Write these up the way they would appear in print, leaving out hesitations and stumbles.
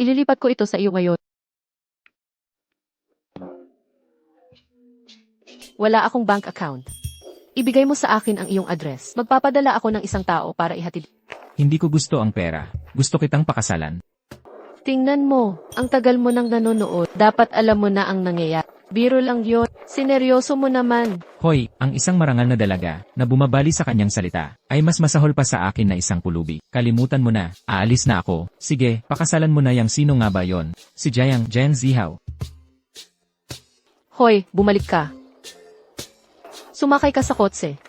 Ililipat ko ito sa iyo ngayon. Wala akong bank account. Ibigay mo sa akin ang iyong address. Magpapadala ako ng isang tao para ihatid. Hindi ko gusto ang pera. Gusto kitang pakasalan. Tingnan mo, ang tagal mo nang nanonood. Dapat alam mo na ang nangyayari. Biro lang yun. Sineryoso mo naman. Hoy, ang isang marangal na dalaga, na bumabali sa kanyang salita, ay mas masahol pa sa akin na isang pulubi. Kalimutan mo na, aalis na ako. Sige, pakasalan mo na yang sino nga ba yon? Si Jiang Jen Zihao. Hoy, bumalik ka. Sumakay ka sa kotse.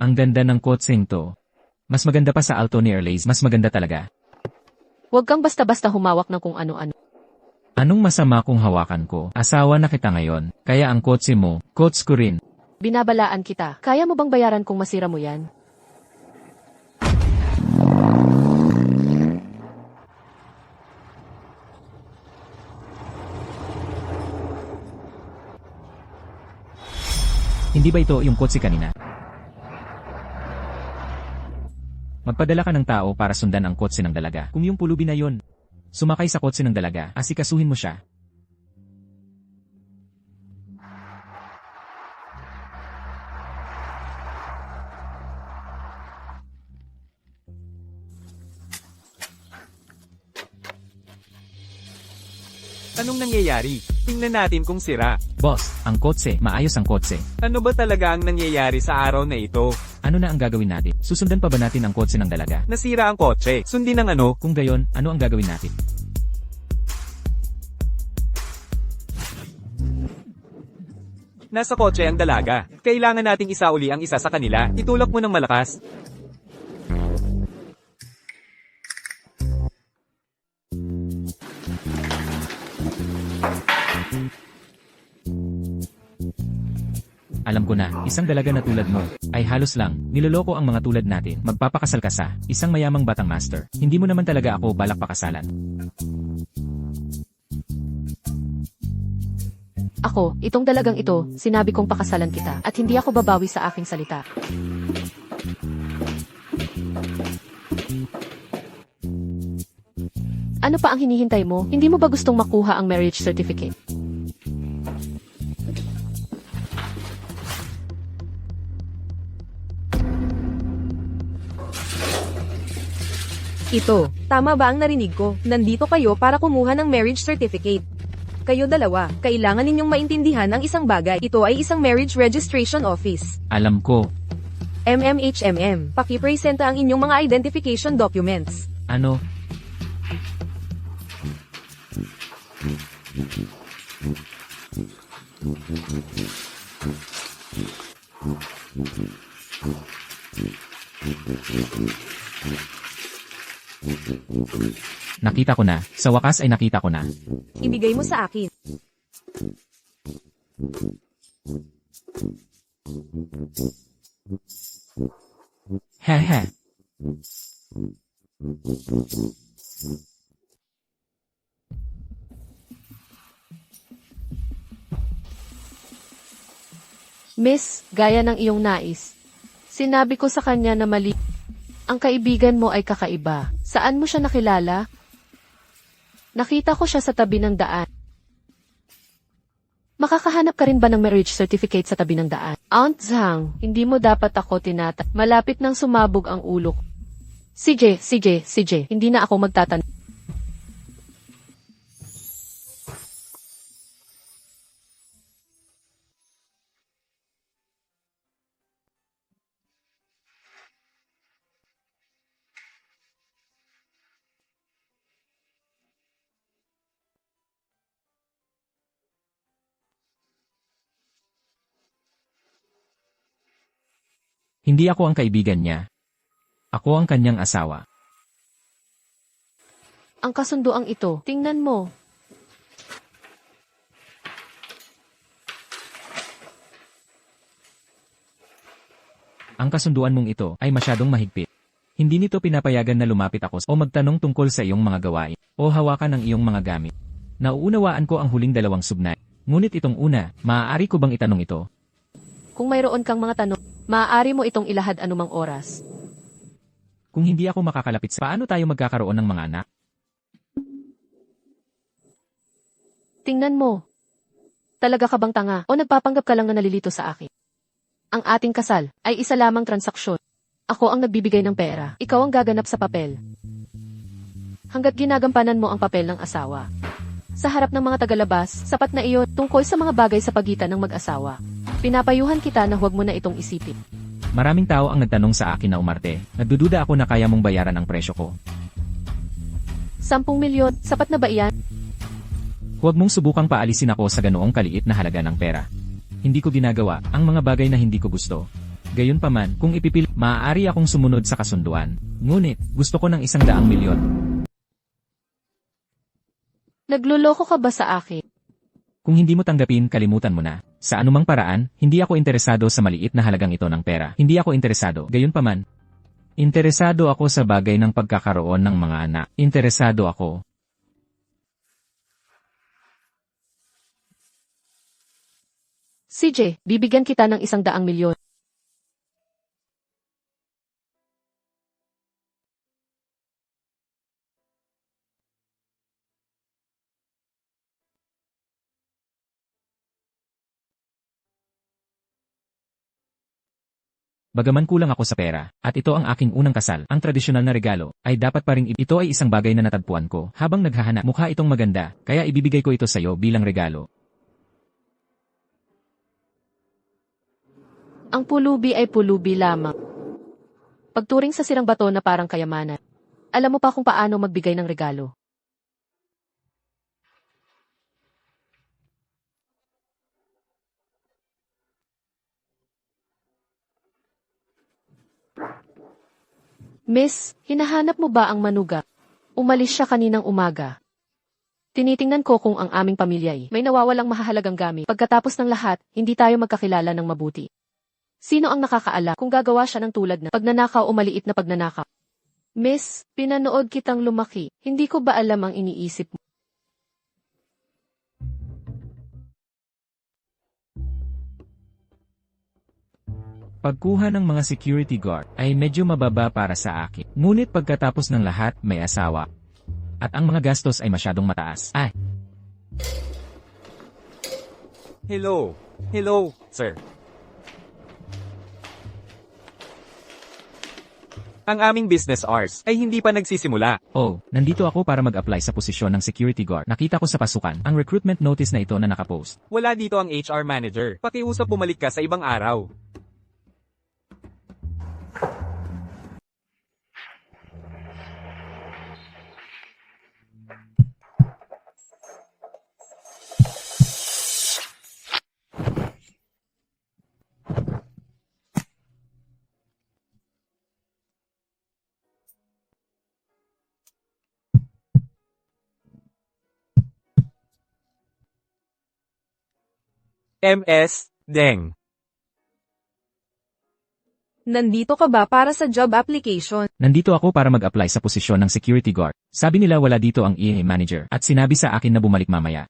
Ang ganda ng kotseng to. Mas maganda pa sa Alto ni Erlaze, mas maganda talaga. Huwag kang basta-basta humawak ng kung ano-ano. Anong masama kung hawakan ko? Asawa na kita ngayon, kaya ang kotse mo, kots ko rin. Binabalaan kita. Kaya mo bang bayaran kung masira mo yan? Hindi ba ito yung kotse kanina? Magpadala ka ng tao para sundan ang kotse ng dalaga. Kung yung pulubi na yon, sumakay sa kotse ng dalaga, asikasuhin mo siya. Anong nangyayari? Tingnan natin kung sira. Boss, ang kotse, maayos ang kotse. Ano ba talaga ang nangyayari sa araw na ito? Ano na ang gagawin natin? Susundan pa ba natin ang kotse ng dalaga? Nasira ang kotse. Sundin ang ano? Kung gayon, ano ang gagawin natin? Nasa kotse ang dalaga. Kailangan nating isauli ang isa sa kanila. Itulak mo ng malakas. Alam ko na, isang dalaga na tulad mo, ay halos lang, niloloko ang mga tulad natin. Magpapakasal ka sa, isang mayamang batang master. Hindi mo naman talaga ako balak pakasalan. Ako, itong dalagang ito, sinabi kong pakasalan kita, at hindi ako babawi sa aking salita. Ano pa ang hinihintay mo? Hindi mo ba gustong makuha ang marriage certificate? Ito, tama ba ang narinig ko? Nandito kayo para kumuha ng marriage certificate. Kayo dalawa, kailangan ninyong maintindihan ang isang bagay. Ito ay isang marriage registration office. Alam ko, Pakipresenta ang inyong mga identification documents. ano, nakita ko na, sa wakas ay nakita ko na. Ibigay mo sa akin. Hehe. Miss, gaya ng iyong nais. Sinabi ko sa kanya na mali. Ang kaibigan mo ay kakaiba. Saan mo siya nakilala? Nakita ko siya sa tabi ng daan. Makakahanap ka rin ba ng marriage certificate sa tabi ng daan? Aunt Zhang, hindi mo dapat ako malapit nang sumabog ang ulo ko. Sige, hindi na ako magtatanong. Hindi ako ang kaibigan niya. Ako ang kanyang asawa. Ang kasunduang ito, tingnan mo. Ang kasunduan mong ito ay masyadong mahigpit. Hindi nito pinapayagan na lumapit ako o magtanong tungkol sa iyong mga gawain o hawakan ang iyong mga gamit. Nauunawaan ko ang huling dalawang sugnay. Ngunit itong una, maaari ko bang itanong ito? Kung mayroon kang mga tanong, maaari mo itong ilahad anumang oras. Kung hindi ako makakalapit sa paano tayo magkakaroon ng mga anak? Tingnan mo. Talaga ka bang tanga o nagpapanggap ka lang na nalilito sa akin? Ang ating kasal ay isa lamang transaksyon. Ako ang nagbibigay ng pera. Ikaw ang gaganap sa papel. Hanggat ginagampanan mo ang papel ng asawa. Sa harap ng mga tagalabas, sapat na iyon tungkol sa mga bagay sa pagitan ng mag-asawa. Pinapayuhan kita na huwag mo na itong isipin. Maraming tao ang nagtanong sa akin na umarte. Nagdududa ako na kaya mong bayaran ang presyo ko. 10 milyon, sapat na ba iyan? Huwag mong subukang paalisin ako sa ganoong kaliit na halaga ng pera. Hindi ko ginagawa ang mga bagay na hindi ko gusto. Gayunpaman, kung ipipil, maaari akong sumunod sa kasunduan. Ngunit, gusto ko ng 100 milyon. Nagluloko ka ba sa akin? Kung hindi mo tanggapin, kalimutan mo na. Sa anumang paraan, hindi ako interesado sa maliit na halagang ito ng pera. Hindi ako interesado. Gayunpaman, interesado ako sa bagay ng pagkakaroon ng mga anak. Interesado ako. CJ, bibigyan kita ng 100 milyon. Bagaman kulang ako sa pera, at ito ang aking unang kasal, ang tradisyonal na regalo, ay dapat pa rin ito ay isang bagay na natagpuan ko. Habang naghahanap, mukha itong maganda, kaya ibibigay ko ito sa iyo bilang regalo. Ang pulubi ay pulubi lamang. Pagturing sa sirang bato na parang kayamanan. Alam mo pa kung paano magbigay ng regalo. Miss, hinahanap mo ba ang manuga? Umalis siya kaninang umaga. Tinitingnan ko kung ang aming pamilya ay may nawawalang mahahalagang gamit. Pagkatapos ng lahat, hindi tayo magkakilala ng mabuti. Sino ang nakakaalam kung gagawa siya ng tulad na pagnanakaw o maliit na pagnanakaw? Miss, pinanood kitang lumaki. Hindi ko ba alam ang iniisip mo? Pagkuha ng mga security guard ay medyo mababa para sa akin. Ngunit pagkatapos ng lahat, may asawa. At ang mga gastos ay masyadong mataas. Ay, Hello. Hello, sir. Ang aming business hours ay hindi pa nagsisimula. oh, nandito ako para mag-apply sa posisyon ng security guard. Nakita ko sa pasukan ang recruitment notice na ito na nakapost. Wala dito ang HR manager. Pakiusap bumalik ka sa ibang araw. MS, Deng. Nandito ka ba para sa job application? Nandito ako para mag-apply sa posisyon ng security guard. Sabi nila wala dito ang EA manager at sinabi sa akin na bumalik mamaya.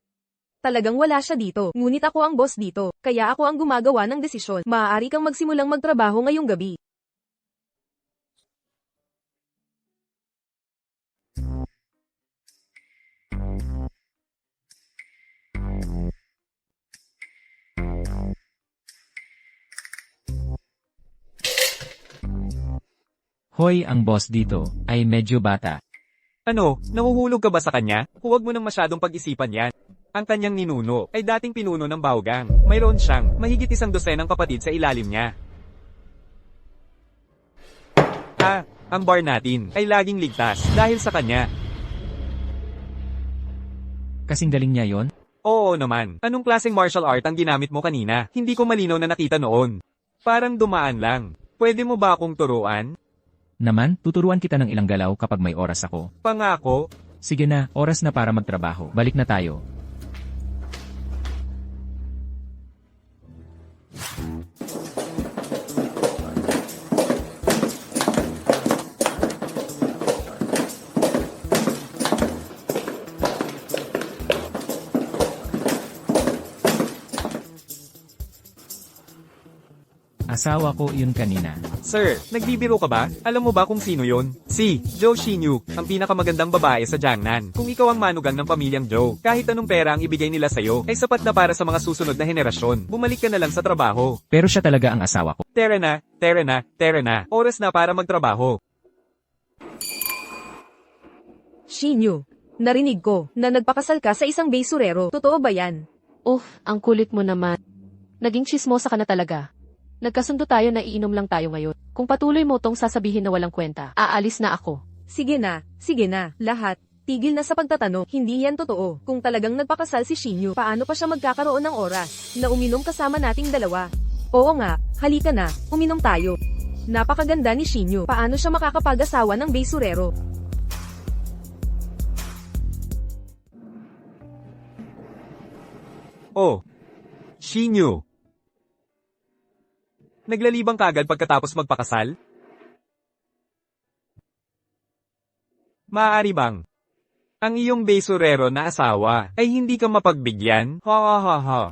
Talagang wala siya dito, ngunit ako ang boss dito, kaya ako ang gumagawa ng desisyon. Maaari kang magsimulang magtrabaho ngayong gabi. Hoy, ang boss dito ay medyo bata. Ano, nahuhulog ka ba sa kanya? Huwag mo nang masyadong pag-isipan yan. Ang kanyang ninuno ay dating pinuno ng Baogang. Mayroon siyang mahigit 100 kapatid sa ilalim niya. Ang bar natin ay laging ligtas dahil sa kanya. Kasing galing niya yon? Oo naman. Anong klaseng martial art ang ginamit mo kanina? Hindi ko malinaw na nakita noon. Parang dumaan lang. Pwede mo ba akong turuan? Naman, tuturuan kita ng ilang galaw kapag may oras ako. Pangako. Sige na, oras na para magtrabaho. Balik na tayo. Asawa ko yun kanina. Sir, nagbibiro ka ba? Alam mo ba kung sino yon? Si Zhou Xinyu, ang pinakamagandang babae sa Jiangnan. Kung ikaw ang manugang ng pamilyang Zhou, kahit anong pera ang ibigay nila sa'yo, ay sapat na para sa mga susunod na henerasyon. Bumalik ka na lang sa trabaho. Pero siya talaga ang asawa ko. Tara na, tara na, tara na. Oras na para magtrabaho. Shinyu, narinig ko na nagpakasal ka sa isang basurero. Totoo ba yan? Ang kulit mo naman. Naging chismosa ka na talaga. Nagkasundo tayo na iinom lang tayo ngayon. Kung patuloy mo tong sasabihin na walang kwenta, aalis na ako. Sige na, lahat. Tigil na sa pagtatanong, hindi yan totoo. Kung talagang nagpakasal si Shinyu, paano pa siya magkakaroon ng oras na uminom kasama nating dalawa? Oo nga, halika na, uminom tayo. Napakaganda ni Shinyu, paano siya makakapag-asawa ng basurero? Oh, Xinyu. Naglalibang ka agad pagkatapos magpakasal? Maaari bang ang iyong basurero na asawa ay hindi ka mapagbigyan? Ha ha ha ha.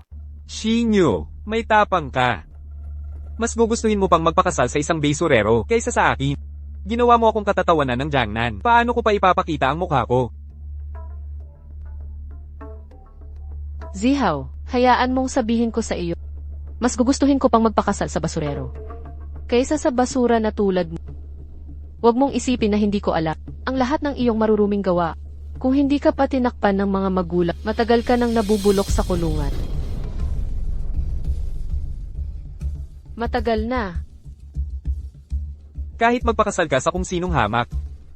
Xinyu, may tapang ka. Mas gugustuhin mo pang magpakasal sa isang basurero kaysa sa akin. Ginawa mo akong katatawanan ng Jiangnan. Paano ko pa ipapakita ang mukha ko? Zihaw, hayaan mong sabihin ko sa iyo. Mas gugustuhin ko pang magpakasal sa basurero kaysa sa basura na tulad mo. Huwag mong isipin na hindi ko alam ang lahat ng iyong maruruming gawa. Kung hindi ka pa tinakpan ng mga magulang, matagal ka nang nabubulok sa kulungan. Matagal na. Kahit magpakasal ka sa kung sinong hamak,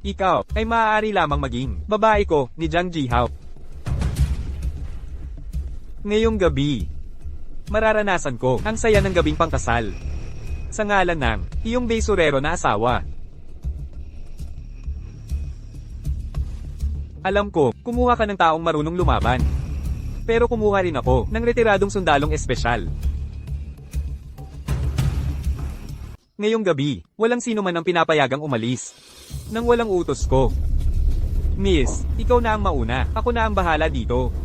ikaw ay maaari lamang maging babae ko ni Jiang Jihao. Ngayong gabi, mararanasan ko ang saya ng gabing pangkasal. Sa ngalan ng iyong basurero na asawa. Alam ko, kumuha ka ng taong marunong lumaban. Pero kumuha rin ako ng retiradong sundalong espesyal. Ngayong gabi, walang sino man ang pinapayagang umalis nang walang utos ko. Miss, ikaw na ang mauna, ako na ang bahala dito.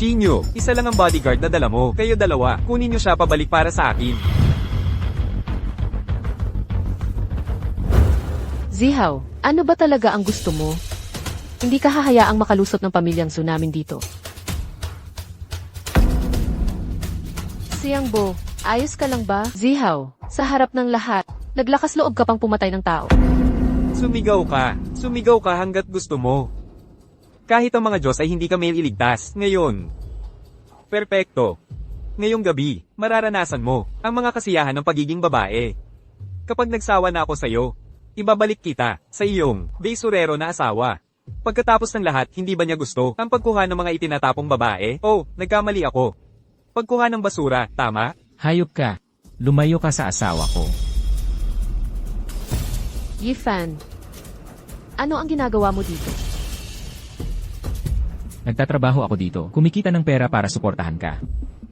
Shinyu, isa lang ang bodyguard na dala mo. Kayo dalawa, kunin niyo siya pabalik para sa akin. Zihaw, ano ba talaga ang gusto mo? Hindi ka hahayaang makalusot ng pamilyang Tsunamin dito. Siyangbo, ayos ka lang ba? Zihaw, sa harap ng lahat, naglakas loob ka pang pumatay ng tao. Sumigaw ka hanggat gusto mo. Kahit ang mga Diyos ay hindi ka may iligtas. Ngayon, perpekto. Ngayong gabi, mararanasan mo ang mga kasiyahan ng pagiging babae. Kapag nagsawa na ako sa'yo, ibabalik kita sa iyong basurero na asawa. Pagkatapos ng lahat, hindi ba niya gusto ang pagkuha ng mga itinatapong babae? Oh, nagkamali ako. Pagkuha ng basura, tama? Hayop ka. Lumayo ka sa asawa ko. Yifan, ano ang ginagawa mo dito? Nagtatrabaho ako dito. Kumikita ng pera para suportahan ka.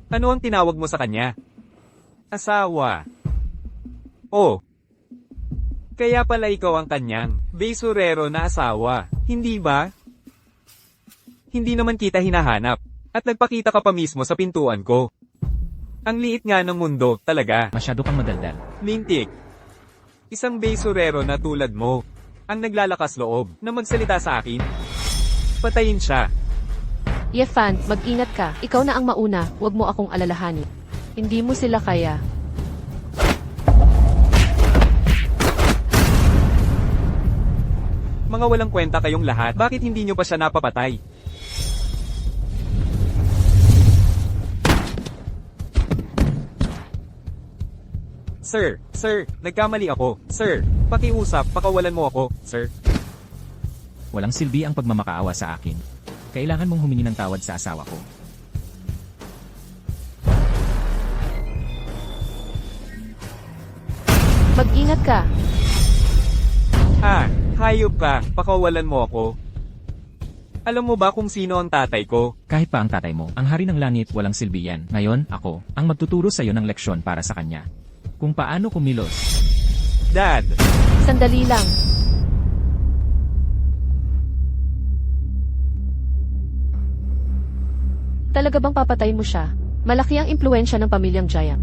Ano ang tinawag mo sa kanya? Asawa. Oh. Kaya pala ikaw ang kanyang basurero na asawa, hindi ba? Hindi naman kita hinahanap. At nagpakita ka pa mismo sa pintuan ko. Ang liit nga ng mundo, talaga. Masyado kang madaldal. Lintik. Isang basurero na tulad mo, ang naglalakas loob na magsalita sa akin. Patayin siya. Yefan, mag-ingat ka. Ikaw na ang mauna, huwag mo akong alalahanin. Hindi mo sila kaya. Mga walang kwenta kayong lahat, bakit hindi nyo pa siya napapatay? Sir, nagkamali ako. Sir, pakiusap, pakawalan mo ako, sir. Walang silbi ang pagmamakaawa sa akin. Kailangan mong humingi ng tawad sa asawa ko. Mag-ingat ka. Hayop ka, pakawalan mo ako. Alam mo ba kung sino ang tatay ko? Kahit pa ang tatay mo, ang hari ng langit walang silbi yan. Ngayon, ako, ang magtuturo sa iyo ng leksyon para sa kanya. Kung paano kumilos. Dad, Sandali lang. Talaga bang papatay mo siya? Malaki ang impluensya ng pamilyang Giant.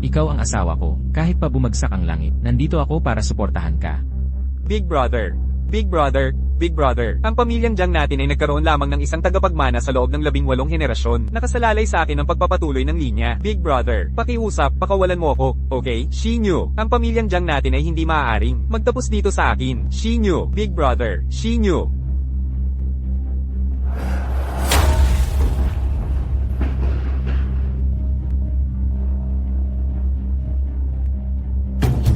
Ikaw ang asawa ko, kahit pa bumagsak ang langit, nandito ako para suportahan ka. Big Brother, Big Brother, Big Brother. Ang pamilyang Jiang natin ay nagkaroon lamang ng isang tagapagmana sa loob ng 18 henerasyon. Nakasalalay sa akin ang pagpapatuloy ng linya. Big Brother, pakiusap, pakawalan mo ako, okay? Shinyu, ang pamilyang Jiang natin ay hindi maaaring magtapos dito sa akin. Shinyu, Big Brother, Shinyu.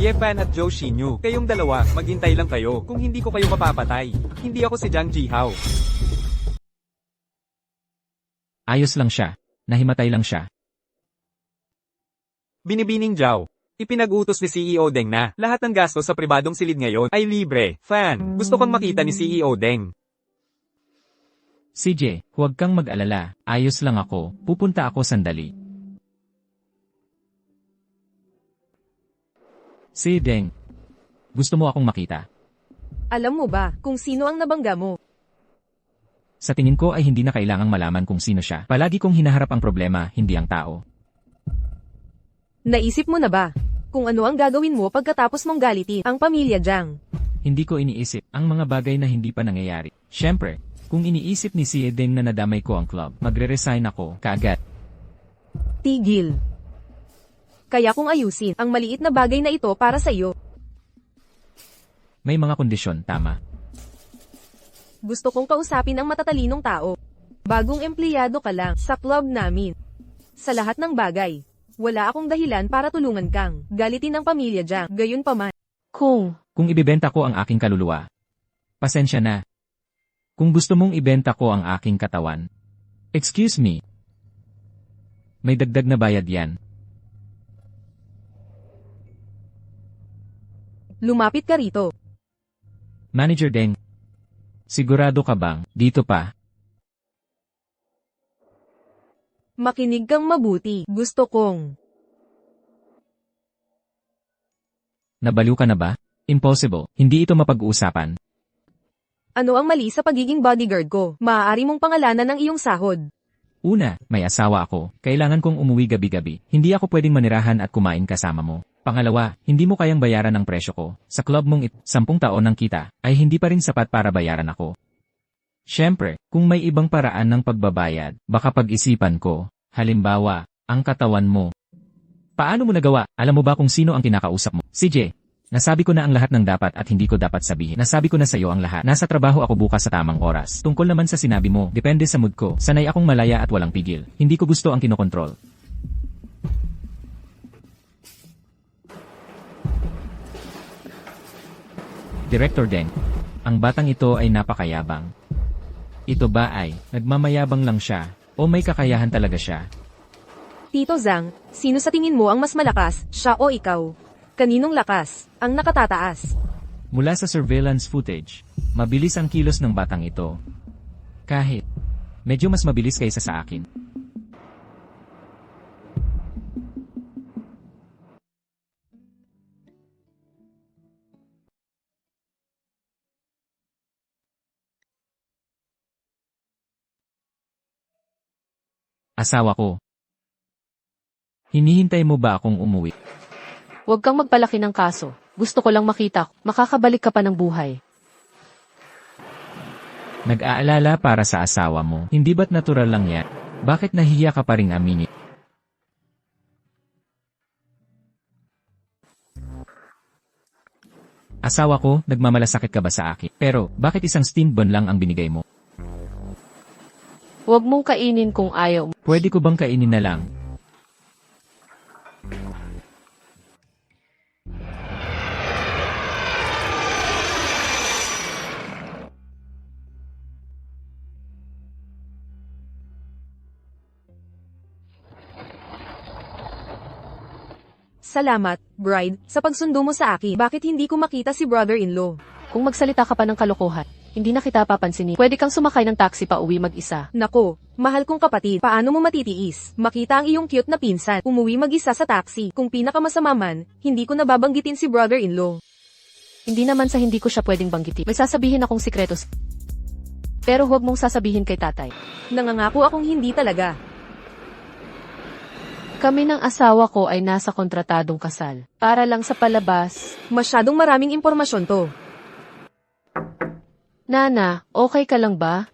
Yepan at Joe Shinyu, kayong dalawa, maghintay lang kayo. Kung hindi ko kayo mapapatay, hindi ako si Jiang Jihao. Ayos lang siya. Nahimatay lang siya. Binibining Zhao. Ipinag-utos ni CEO Deng na lahat ng gasto sa pribadong silid ngayon ay libre. Fan, gusto kang makita ni CEO Deng. CJ, huwag kang mag-alala. Ayos lang ako. Pupunta ako sandali. Si Deng. Gusto mo akong makita? Alam mo ba kung sino ang nabangga mo? Sa tingin ko ay hindi na kailangang malaman kung sino siya. Palagi kong hinaharap ang problema, hindi ang tao. Naisip mo na ba kung ano ang gagawin mo pagkatapos mong galitin ang pamilya Jiang? Hindi ko iniisip ang mga bagay na hindi pa nangyayari. Siyempre, kung iniisip ni si Deng na nadamay ko ang club, magre-resign ako kaagad. Tigil. Kaya kung ayusin ang maliit na bagay na ito para sa iyo. May mga kondisyon, tama. Gusto kong kausapin ang matatalinong tao. Bagong empleyado ka lang sa club namin. Sa lahat ng bagay, wala akong dahilan para tulungan kang galitin ang pamilya Jiang. Gayunpaman, Kung ibibenta ko ang aking kaluluwa, pasensya na. Kung gusto mong ibenta ko ang aking katawan, excuse me. May dagdag na bayad yan. lumapit ka rito. Manager Deng, sigurado ka bang dito pa? Makinig kang mabuti. Gusto kong Nabaliw ka na ba? Impossible, hindi ito mapag-uusapan. ano ang mali sa pagiging bodyguard ko. Maaari mong pangalanan ang iyong sahod. Una, may asawa ako. Kailangan kong umuwi gabi-gabi. Hindi ako pwedeng manirahan at kumain kasama mo. Pangalawa, hindi mo kayang bayaran ang presyo ko. Sa club mong 10 taon ng kita, ay hindi pa rin sapat para bayaran ako. Siyempre, kung may ibang paraan ng pagbabayad, baka pag-isipan ko. Halimbawa, ang katawan mo. Paano mo nagawa? Alam mo ba kung sino ang kinakausap mo? CJ, nasabi ko na ang lahat ng dapat at hindi ko dapat sabihin. Nasabi ko na sa iyo ang lahat. Nasa trabaho ako bukas sa tamang oras. Tungkol naman sa sinabi mo, depende sa mood ko. Sanay akong malaya at walang pigil. Hindi ko gusto ang kinokontrol. Director Deng, ang batang ito ay napakayabang. Ito ba ay nagmamayabang lang siya o may kakayahan talaga siya? Tito Zhang, sino sa tingin mo ang mas malakas, siya o ikaw? Kaninong lakas ang nakatataas? Mula sa surveillance footage, mabilis ang kilos ng batang ito. Kahit medyo mas mabilis kaysa sa akin. Asawa ko. Hinihintay mo ba akong umuwi? Huwag kang magpalaki ng kaso. Gusto ko lang makita. Makakabalik ka pa ng buhay. Nag-aalala para sa asawa mo. Hindi ba't natural lang yan? Bakit nahihiya ka pa ring aminin? Asawa ko, nagmamalasakit ka ba sa akin? Pero, bakit isang steam bun lang ang binigay mo? Huwag mong kainin kung ayaw mo. Pwede ko bang kainin na lang? Salamat, bride, sa pagsundo mo sa akin. Bakit hindi ko makita si brother-in-law? Kung magsalita ka pa ng kalokohan, hindi na kita papansinin. Pwede kang sumakay ng taxi pa uwi mag-isa. Nako, mahal kong kapatid, paano mo matitiis? Makita ang iyong cute na pinsan, umuwi mag-isa sa taxi. Kung pinakamasama man, hindi ko nababanggitin si brother-in-law. Hindi naman sa hindi ko siya pwedeng banggitin. May sasabihin akong sikretos. Pero huwag mong sasabihin kay tatay. Nangangako akong hindi talaga. Kami ng asawa ko ay nasa kontratadong kasal. Para lang sa palabas. Masyadong maraming impormasyon to. Nana, okay ka lang ba?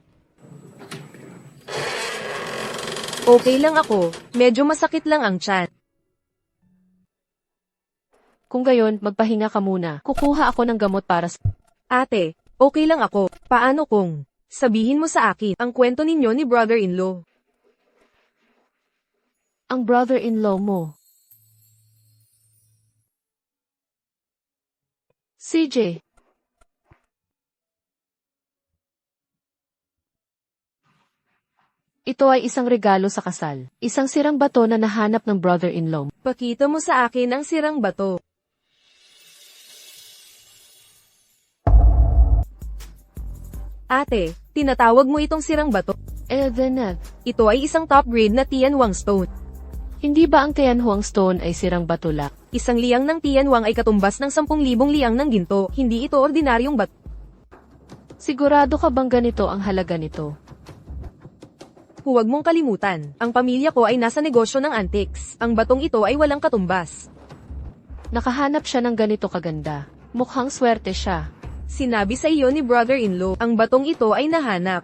Okay lang ako, medyo masakit lang ang tiyan. Kung gayon, magpahinga ka muna. Kukuha ako ng gamot para sa... Ate, okay lang ako. Paano kung sabihin mo sa akin ang kwento ninyo ni brother-in-law? Ang brother-in-law mo. CJ. Ito ay isang regalo sa kasal. Isang sirang bato na nahanap ng brother-in-law. Pakita mo sa akin ang sirang bato. Ate, tinatawag mo itong sirang bato. Then, Ito ay isang top grade na Tianwang stone. hindi ba ang Tianhuang Stone ay sirang bato lang? Isang liang ng Tianwang ay katumbas ng 10,000 liang ng ginto. Hindi ito ordinaryong bato. Sigurado ka bang ganito ang halaga nito? Huwag mong kalimutan, ang pamilya ko ay nasa negosyo ng antiques. Ang batong ito ay walang katumbas. Nakahanap siya ng ganito kaganda. Mukhang swerte siya. Sinabi sa iyo ni brother-in-law, ang batong ito ay nahanap.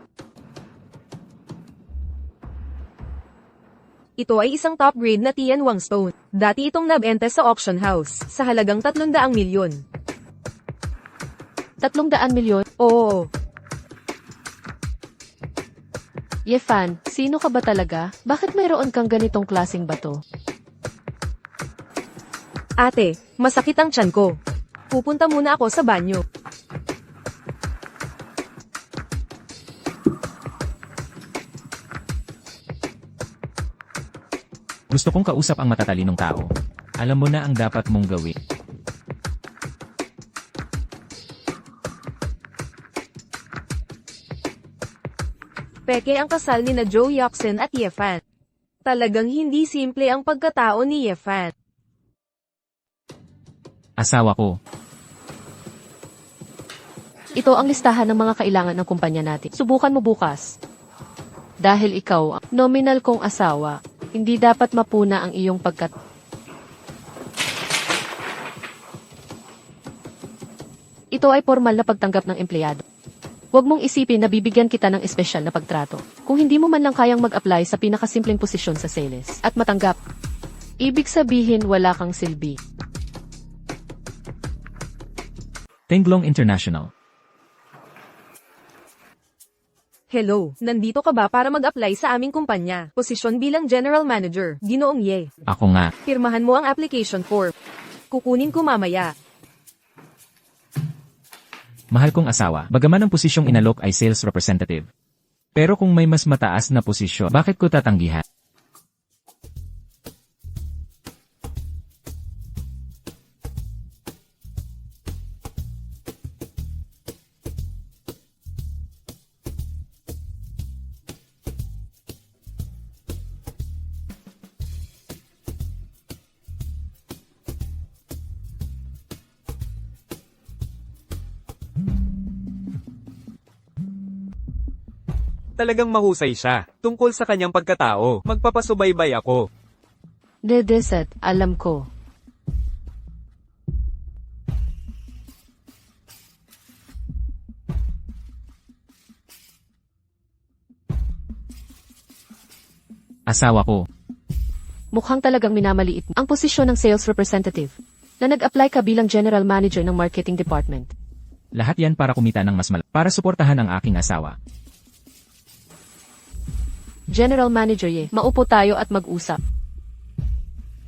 Ito ay isang top grade na Tianwang stone. Dati itong nabenta sa auction house, sa halagang 300 milyon. 300 milyon? Oo. Yefan, sino ka ba talaga? Bakit mayroon kang ganitong klaseng bato? Ate, masakit ang tiyan ko. Pupunta muna ako sa banyo. Gusto kong kausap ang matatalinong tao. Alam mo na ang dapat mong gawin. Peke ang kasal ni na Joe Yoxin at Yefan. Talagang hindi simple ang pagkatao ni Yefan. Asawa ko. Ito ang listahan ng mga kailangan ng kumpanya natin. Subukan mo bukas. Dahil ikaw ang nominal kong asawa, hindi dapat mapuna ang iyong Ito ay formal na pagtanggap ng empleyado. Huwag mong isipin na bibigyan kita ng espesyal na pagtrato. Kung hindi mo man lang kayang mag-apply sa pinakasimpleng posisyon sa sales at matanggap, ibig sabihin wala kang silbi. Tenglong International. Hello, nandito ka ba para mag-apply sa aming kumpanya? Posisyon bilang General Manager, Ginoong Ye. Ako nga. Pirmahan mo ang application form. Kukunin ko mamaya. Mahal kong asawa, bagaman ang posisyong inalok ay sales representative. Pero kung may mas mataas na posisyon, bakit ko tatanggihan? Talagang mahusay siya. Tungkol sa kanyang pagkatao, magpapasubaybay ako. Dedeset, alam ko. Asawa ko. Mukhang talagang minamaliit mo ang posisyon ng sales representative na nag-apply ka bilang general manager ng marketing department. Lahat yan para kumita ng mas malaki. Para suportahan ang aking asawa. General Manager Ye, maupo tayo at mag-usap.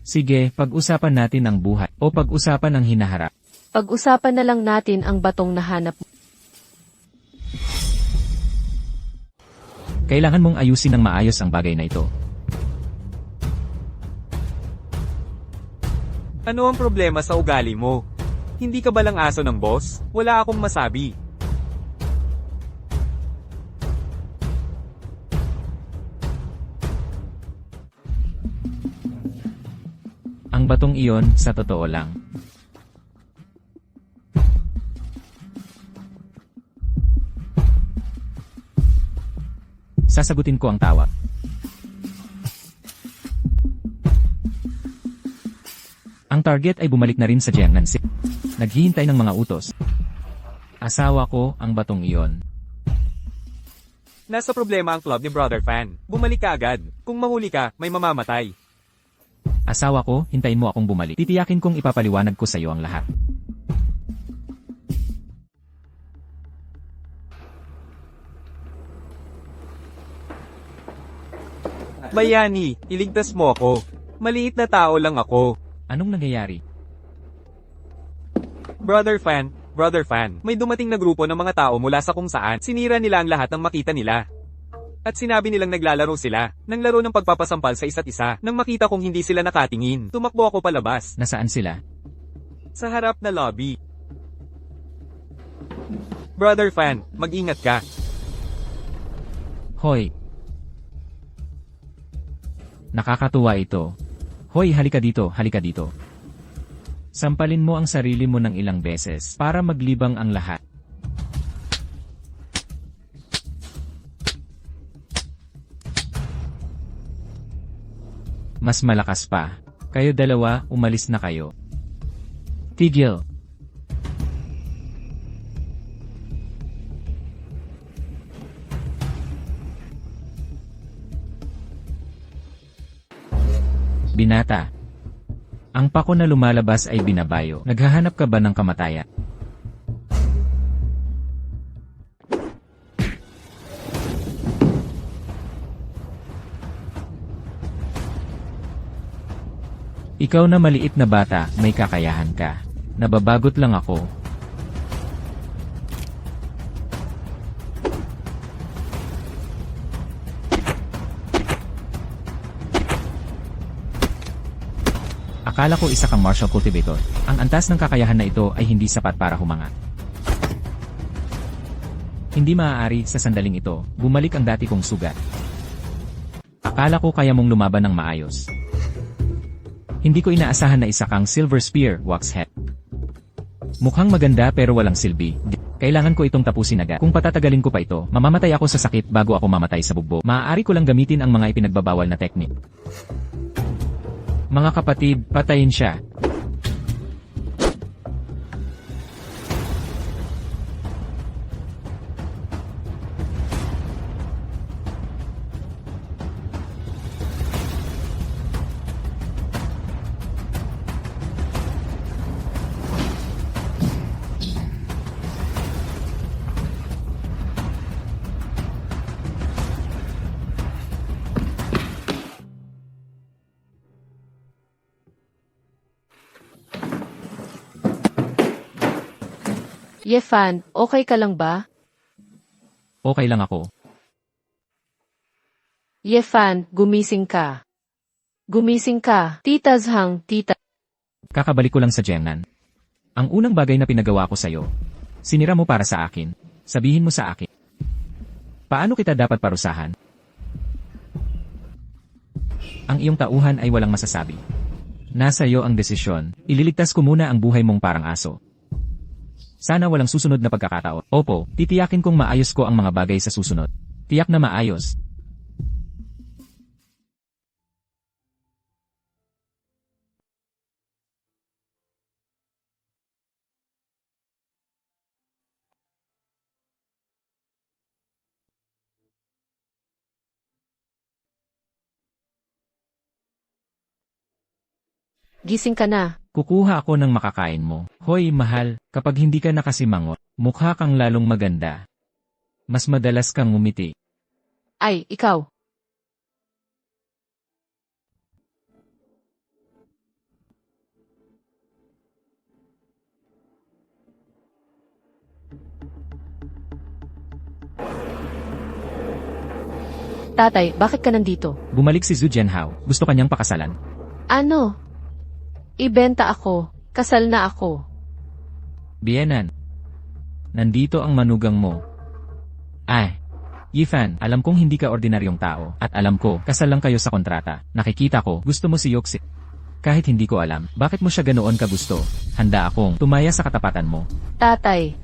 Sige, pag-usapan natin ang buhay o pag-usapan ang hinaharap. Pag-usapan na lang natin ang batong nahanap mo. Kailangan mong ayusin ng maayos ang bagay na ito. Ano ang problema sa ugali mo? Hindi ka ba lang aso ng boss? Wala akong masabi. Ang batong iyon, sa totoo lang. Sasagutin ko ang tawag. Ang target ay bumalik na rin sa Jiangnan City. Naghihintay ng mga utos. Asawa ko ang batong iyon. Nasa problema ang club ni Brother Fan. Bumalik ka agad. Kung mahuli ka, may mamamatay. Asawa ko, hintayin mo akong bumalik. Titiyakin kong ipapaliwanag ko sa iyo ang lahat. Bayani, iligtas mo ako. Maliit na tao lang ako. Anong nangyayari? Brother Fan, may dumating na grupo ng mga tao mula sa kung saan sinira nila ang lahat ng makita nila. At sinabi nilang naglalaro sila, ng laro ng pagpapasampal sa isa't isa, nang makita kong hindi sila nakatingin. Tumakbo ako palabas, Nasaan sila? sa harap na lobby. Brother Fan, mag-ingat ka. Hoy! Nakakatuwa ito. Hoy, halika dito, halika dito. Sampalin mo ang sarili mo ng ilang beses para maglibang ang lahat. Mas malakas pa. Kayo dalawa, umalis na kayo. Tigil. Binata. Ang pako na lumalabas ay binabayo. Naghahanap ka ba ng kamatayan? Ikaw na maliit na bata, may kakayahan ka. Nababagot lang ako. Akala ko isa kang martial cultivator. Ang antas ng kakayahan na ito ay hindi sapat para humangat. Hindi maaari sa sandaling ito, bumalik ang dati kong sugat. Akala ko kaya mong lumaban ng maayos. Hindi ko inaasahan na isa kang Silver Spear, Waxhead. Mukhang maganda pero walang silbi. Kailangan ko itong tapusin agad. Kung patatagalin ko pa ito, mamamatay ako sa sakit bago ako mamatay sa bugbo. Maaari ko lang gamitin ang mga ipinagbabawal na teknik. Mga kapatid, patayin siya. Yefan, okay ka lang ba? Okay lang ako. Yefan, gumising ka. Gumising ka, Tita Zhang, tita. Kakabalik ko lang sa Jiangnan. Ang unang bagay na pinagawa ko sa'yo, sinira mo para sa akin. Sabihin mo sa akin. Paano kita dapat parusahan? Ang iyong tauhan ay walang masasabi. Nasa iyo ang desisyon. Ililigtas ko muna ang buhay mong parang aso. Sana walang susunod na pagkakataon. Opo, titiyakin kong maayos ko ang mga bagay sa susunod. Tiyak na maayos. Gising ka na. Kukuha ako ng makakain mo. Hoy, mahal, kapag hindi ka nakasimangot, mukha kang lalong maganda. Mas madalas kang ngumiti. Ay, ikaw. Tatay, bakit ka nandito? Bumalik si Zhu Jianhao. Gusto kanyang pakasalan. Ano? Ibenta ako. Kasal na ako. Bienan. Nandito ang manugang mo. Ay. Yifan, alam kong hindi ka ordinaryong tao, at alam ko, kasal lang kayo sa kontrata. Nakikita ko, gusto mo si Yoxi. Kahit hindi ko alam, bakit mo siya ganoon kagusto? Handa akong tumaya sa katapatan mo. Tatay,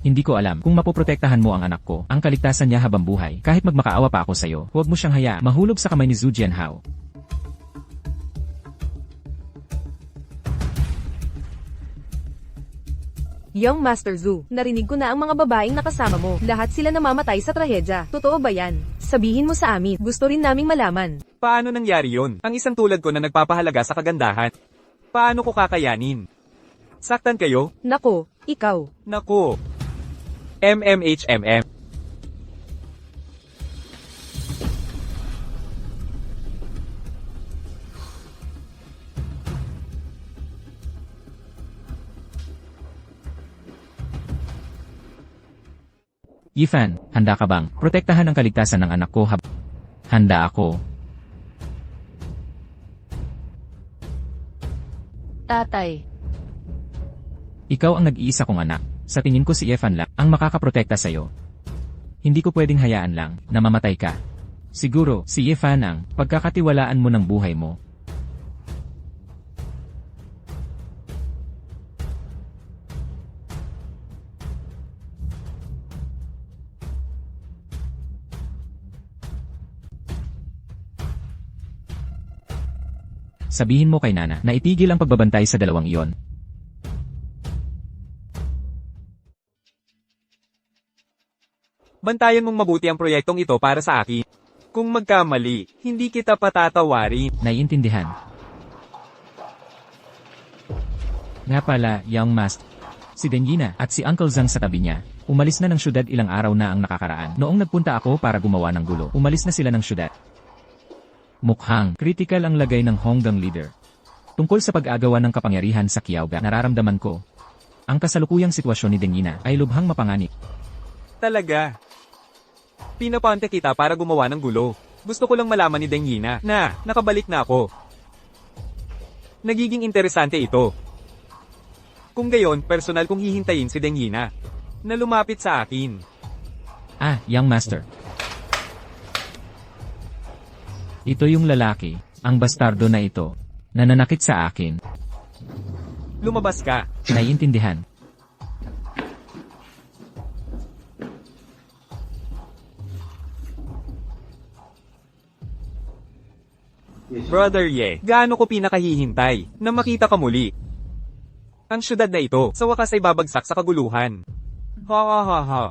Hindi ko alam kung mapoprotektahan mo ang anak ko, ang kaligtasan niya habang buhay. Kahit magmakaawa pa ako sa'yo, huwag mo siyang hayaan mahulog sa kamay ni Zhu Jianhao. Young Master Zhu, narinig ko na ang mga babaeng nakasama mo. Lahat sila namamatay sa trahedya. Totoo ba yan? Sabihin mo sa amin. Gusto rin naming malaman. Paano nangyari yon? Ang isang tulad ko na nagpapahalaga sa kagandahan. Paano ko kakayanin? Saktan kayo? Nako, ikaw. Naku. MMHMM. Yifan, handa ka bang protektahan ang kaligtasan ng anak ko Handa ako. tatay, Ikaw ang nag-iisa kong anak. Sa tingin ko si Yifan lang ang makakaprotekta sa'yo. Hindi ko pwedeng hayaan lang na mamatay ka. Siguro, si Yifan ang pagkakatiwalaan mo ng buhay mo. Sabihin mo kay Nana na itigil ang pagbabantay sa dalawang iyon. Bantayan mong mabuti ang proyektong ito para sa akin. Kung magkamali, hindi kita patatawarin. Naiintindihan. Nga pala, Young Master. Si Denjina at si Uncle Zhang sa tabi niya. Umalis na ng syudad ilang araw na ang nakakaraan. Noong nagpunta ako para gumawa ng gulo, umalis na sila ng syudad. Mukhang critical ang lagay ng Honggang leader. Tungkol sa pag-agawa ng kapangyarihan sa Kiaoga, nararamdaman ko. Ang kasalukuyang sitwasyon ni Denjina ay lubhang mapanganib. Talaga. Pinapante kita para gumawa ng gulo. Gusto ko lang malaman ni Dengyina na nakabalik na ako. Nagiging interesante ito. Kung gayon, personal kong hihintayin si Dengyina na lumapit sa akin. Ah, Young Master. Ito yung lalaki, ang bastardo na ito, na nanakit sa akin. Lumabas ka. Naiintindihan. Brother Ye, gaano ko pinakahihintay na makita ka muli. Ang syudad na ito, sa wakas ay babagsak sa kaguluhan. Ha ha ha ha.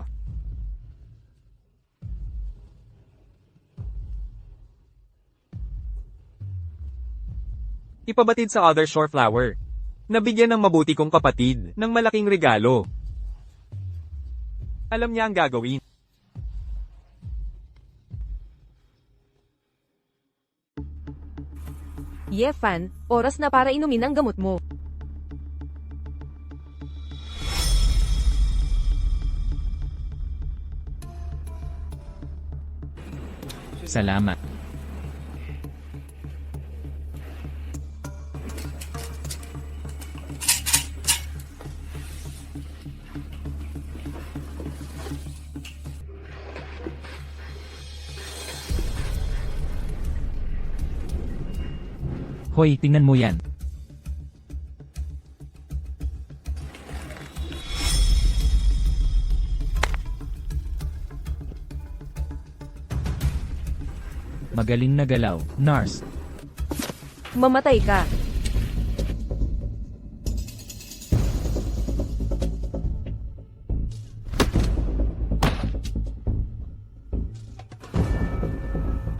Ipabatid sa Other Shore Flower. Nabigyan ng mabuti kong kapatid ng malaking regalo. Alam niya ang gagawin. Yefan, oras na para inumin ang gamot mo. Salamat. Hoy, tingnan mo yan. Magaling na galaw, Nars. Mamatay ka.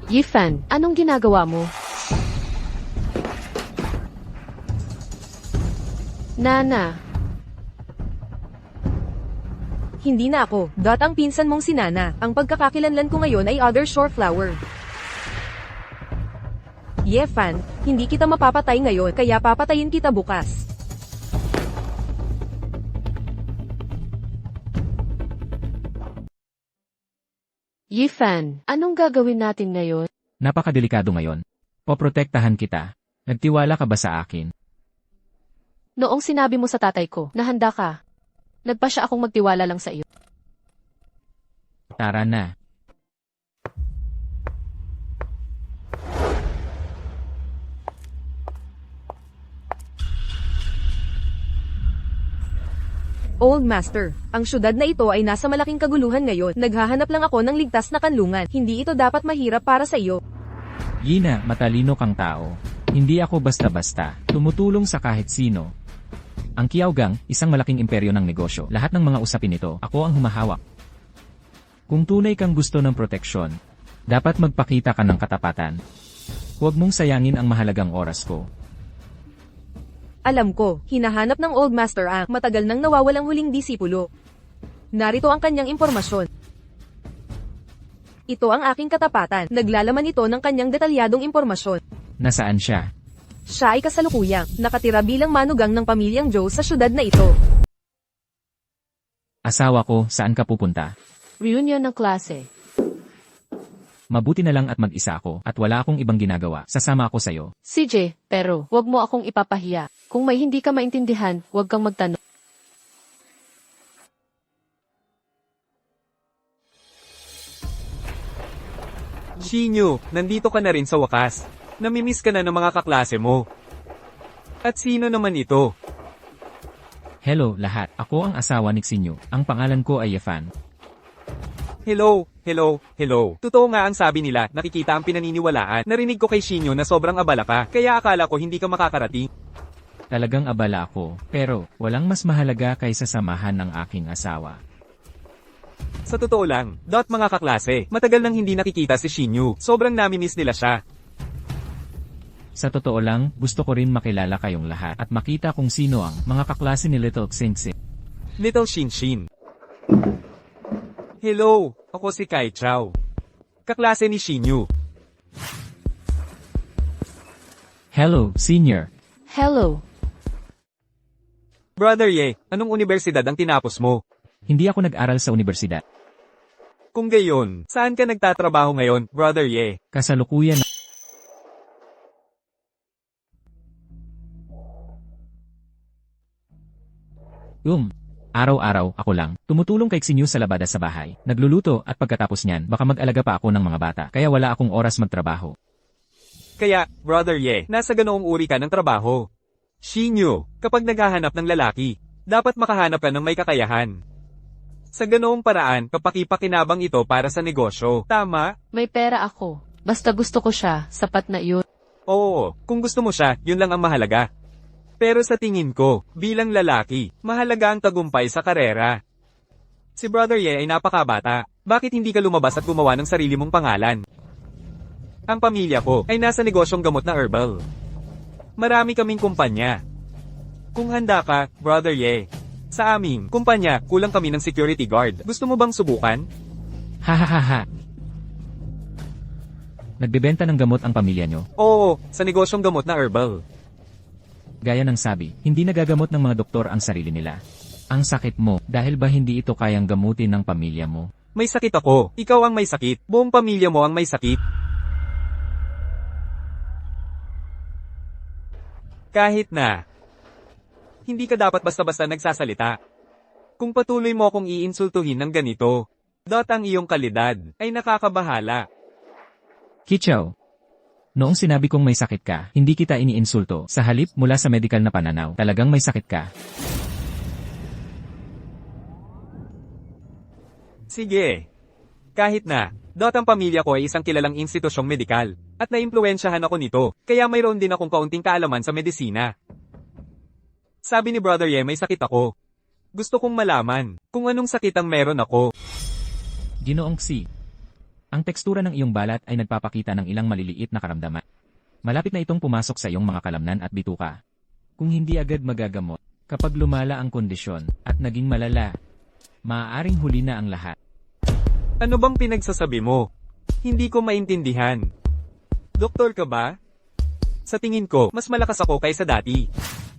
Yifan, anong ginagawa mo? Nana, Hindi na ako. Dot ang pinsan mong si Nana. Ang pagkakakilanlan ko ngayon ay Other Shore Flower. Yefan, hindi kita mapapatay ngayon kaya papatayin kita bukas. Yifan, anong gagawin natin ngayon? Napakadelikado ngayon. Poprotektahan kita. Nagtiwala ka ba sa akin? Noong sinabi mo sa tatay ko na handa ka, nagpa siya akong magtiwala lang sa iyo. Tara na. Old Master, ang syudad na ito ay nasa malaking kaguluhan ngayon. Naghahanap lang ako ng ligtas na kanlungan. Hindi ito dapat mahirap para sa iyo. Yina, matalino kang tao. Hindi ako basta-basta. Tumutulong sa kahit sino. Ang Kiaogang, isang malaking imperyo ng negosyo. Lahat ng mga usapin nito, ako ang humahawak. Kung tunay kang gusto ng proteksyon, dapat magpakita ka ng katapatan. Huwag mong sayangin ang mahalagang oras ko. Alam ko, hinahanap ng Old Master ang matagal nang nawawalang huling disipulo. Narito ang kanyang impormasyon. Ito ang aking katapatan. Naglalaman ito ng kanyang detalyadong impormasyon. Nasaan siya? Siya ay kasalukuyang nakatira bilang manugang ng pamilyang Joe sa syudad na ito. Asawa ko, saan ka pupunta? Reunion ng klase. Mabuti na lang at mag-isa ako at wala akong ibang ginagawa. Sasama ako sa'yo. CJ, pero wag mo akong ipapahiya. Kung may hindi ka maintindihan, wag kang magtanong. Shinyu, nandito ka na rin sa wakas. Namimiss ka na ng mga kaklase mo. At sino naman ito? Hello, lahat. Ako ang asawa ni Xinyu. Ang pangalan ko ay Yefan. Hello. Totoo nga ang sabi nila, nakikita ang pinaniniwalaan. Narinig ko kay Shinyu na sobrang abala ka, kaya akala ko hindi ka makakarating. Talagang abala ako, pero walang mas mahalaga kaysa samahan ng aking asawa. Sa totoo lang, mga kaklase, matagal nang hindi nakikita si Shinyu. Sobrang namimiss nila siya. Sa totoo lang, gusto ko rin makilala kayong lahat at makita kung sino ang mga kaklase ni Little Xingxing. Little Shinshin. Hello, ako si Kai Chao. Kaklase ni Shinyu. Hello, senior. Hello. Brother Ye, anong universidad ang tinapos mo? Hindi ako nag-aral sa universidad. Kung gayon, saan ka nagtatrabaho ngayon, Brother Ye? Kasalukuyan na araw-araw ako lang, tumutulong kay Xinyu sa labada sa bahay, nagluluto at pagkatapos niyan, baka mag-alaga pa ako ng mga bata, kaya wala akong oras magtrabaho. Kaya, Brother Ye, nasa ganoong uri ka ng trabaho. Shinyu, kapag naghahanap ng lalaki, dapat makahanap ka ng may kakayahan. Sa ganoong paraan, kapakipakinabang ito para sa negosyo. Tama? May pera ako. Basta gusto ko siya, sapat na iyon. Oo, kung gusto mo siya, yun lang ang mahalaga. Pero sa tingin ko, bilang lalaki, mahalaga ang tagumpay sa karera. Si Brother Ye ay napakabata. Bakit hindi ka lumabas at gumawa ng sarili mong pangalan? Ang pamilya ko ay nasa negosyong gamot na herbal. Marami kaming kumpanya. Kung handa ka, Brother Ye, sa aming kumpanya, kulang kami ng security guard. Gusto mo bang subukan? Hahaha. Nagbebenta ng gamot ang pamilya nyo. Oo, sa negosyong gamot na herbal. Gaya ng sabi, hindi nagagamot ng mga doktor ang sarili nila. Ang sakit mo, dahil ba hindi ito kayang gamutin ng pamilya mo? May sakit ako, ikaw ang may sakit, buong pamilya mo ang may sakit. Kahit na, hindi ka dapat basta-basta nagsasalita. Kung patuloy mo akong iinsultuhin ng ganito, ang iyong kalidad ay nakakabahala. Kichao. Noong sinabi kong may sakit ka, hindi kita iniinsulto. Sa halip, mula sa medical na pananaw, talagang may sakit ka. Sige. Kahit na, ang pamilya ko ay isang kilalang institusyong medikal, at naimpluwensyahan ako nito, kaya mayroon din akong kaunting kaalaman sa medisina. Sabi ni Brother Ye may sakit ako. Gusto kong malaman kung anong sakit ang meron ako. Ginoong Xi. Ang tekstura ng iyong balat ay nagpapakita ng ilang maliliit na karamdaman. Malapit na itong pumasok sa iyong mga kalamnan at bituka. Kung hindi agad magagamot, kapag lumala ang kondisyon at naging malala, maaaring huli na ang lahat. Ano bang pinagsasabi mo? Hindi ko maintindihan. Doktor ka ba? Sa tingin ko, mas malakas ako kaysa dati.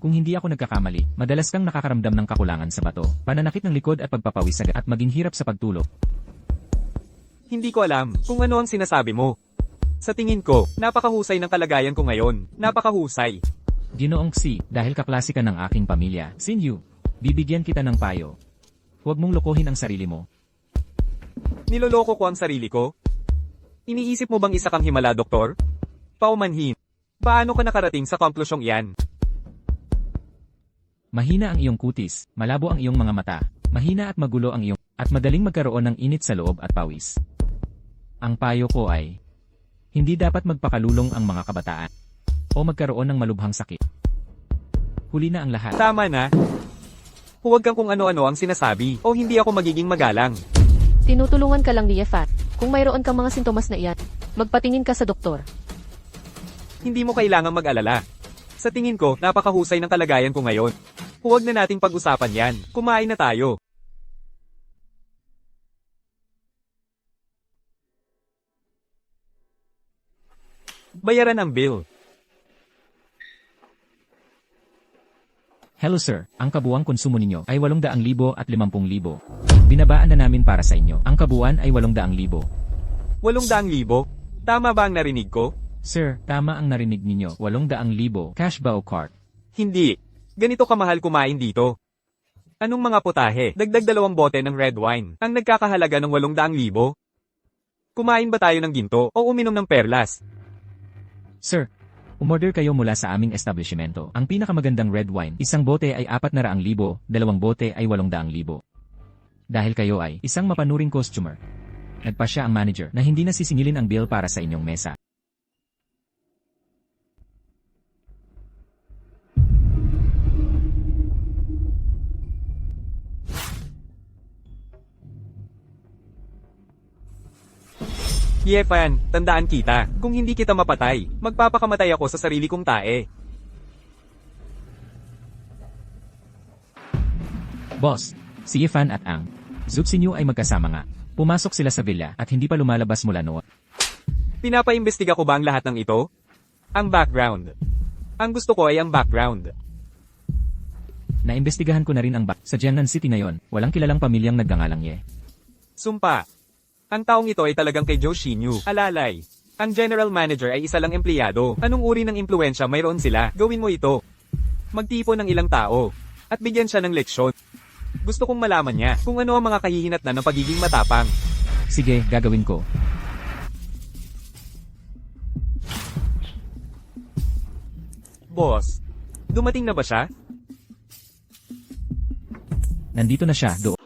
Kung hindi ako nagkakamali, madalas kang nakakaramdam ng kakulangan sa bato, pananakit ng likod at pagpapawis agad at maging hirap sa pagtulog. Hindi ko alam kung ano ang sinasabi mo. Sa tingin ko, napakahusay ng kalagayan ko ngayon. Napakahusay. Ginoong Xi, dahil kaklase ka ng aking pamilya, Xinyu, bibigyan kita ng payo. Huwag mong lokohin ang sarili mo. Niloloko ko ang sarili ko? Iniisip mo bang isa kang himala, doktor? Paumanhin. Paano ka nakarating sa konklusyong iyan? Mahina ang iyong kutis, malabo ang iyong mga mata, mahina at magulo ang iyong, at madaling magkaroon ng init sa loob at pawis. Ang payo ko ay, hindi dapat magpakalulong ang mga kabataan o magkaroon ng malubhang sakit. Huli na ang lahat. Tama na. Huwag kang kung ano-ano ang sinasabi o hindi ako magiging magalang. Tinutulungan ka lang ni Yefan. Kung mayroon kang mga sintomas na iyan, magpatingin ka sa doktor. Hindi mo kailangang mag-alala. Sa tingin ko, napakahusay ng kalagayan ko ngayon. Huwag na nating pag-usapan yan. Kumain na tayo. Bayaran ang bill. Hello sir, ang kabuuang konsumo ninyo ay 800,000 at 50,000. Binabaan na namin para sa inyo. Ang kabuuan ay 800,000. 800,000? Tama ba ang narinig ko? Sir, tama ang narinig ninyo. 800,000. Cash ba o card? Hindi. Ganito kamahal kumain dito. Anong mga putahe? Dagdag 2 bote ng red wine. Ang nagkakahalaga ng 800,000? Kumain ba tayo ng ginto o uminom ng perlas? Sir, umorder kayo mula sa aming establishmento. Ang pinakamagandang red wine, 1 bote ay 400,000, 2 bote ay 800,000. Dahil kayo ay isang mapanuring customer. Nagpa siya ang manager na hindi na sisingilin ang bill para sa inyong mesa. Yefan, tandaan kita. Kung hindi kita mapatay, magpapakamatay ako sa sarili kong tae. Boss, si Ifan at ang Zubsinyu ay magkasama nga. Pumasok sila sa villa at hindi pa lumalabas mula noon. Pinapaimbestiga ko ba ang lahat ng ito? Ang background. Ang gusto ko ay ang background. Naimbestigahan ko na rin ang sa Jiangnan City ngayon, walang kilalang pamilyang nagngangalang Ye. Sumpa. Ang taong ito ay talagang kay Zhou Xinyu. Alalay. Ang general manager ay isa lang empleyado. Anong uri ng impluensya mayroon sila? Gawin mo ito. Magtipon ng ilang tao. At bigyan siya ng leksyon. Gusto kong malaman niya kung ano ang mga kahihinatnan ng pagiging matapang. Sige, gagawin ko. Boss, dumating na ba siya? Nandito na siya, do.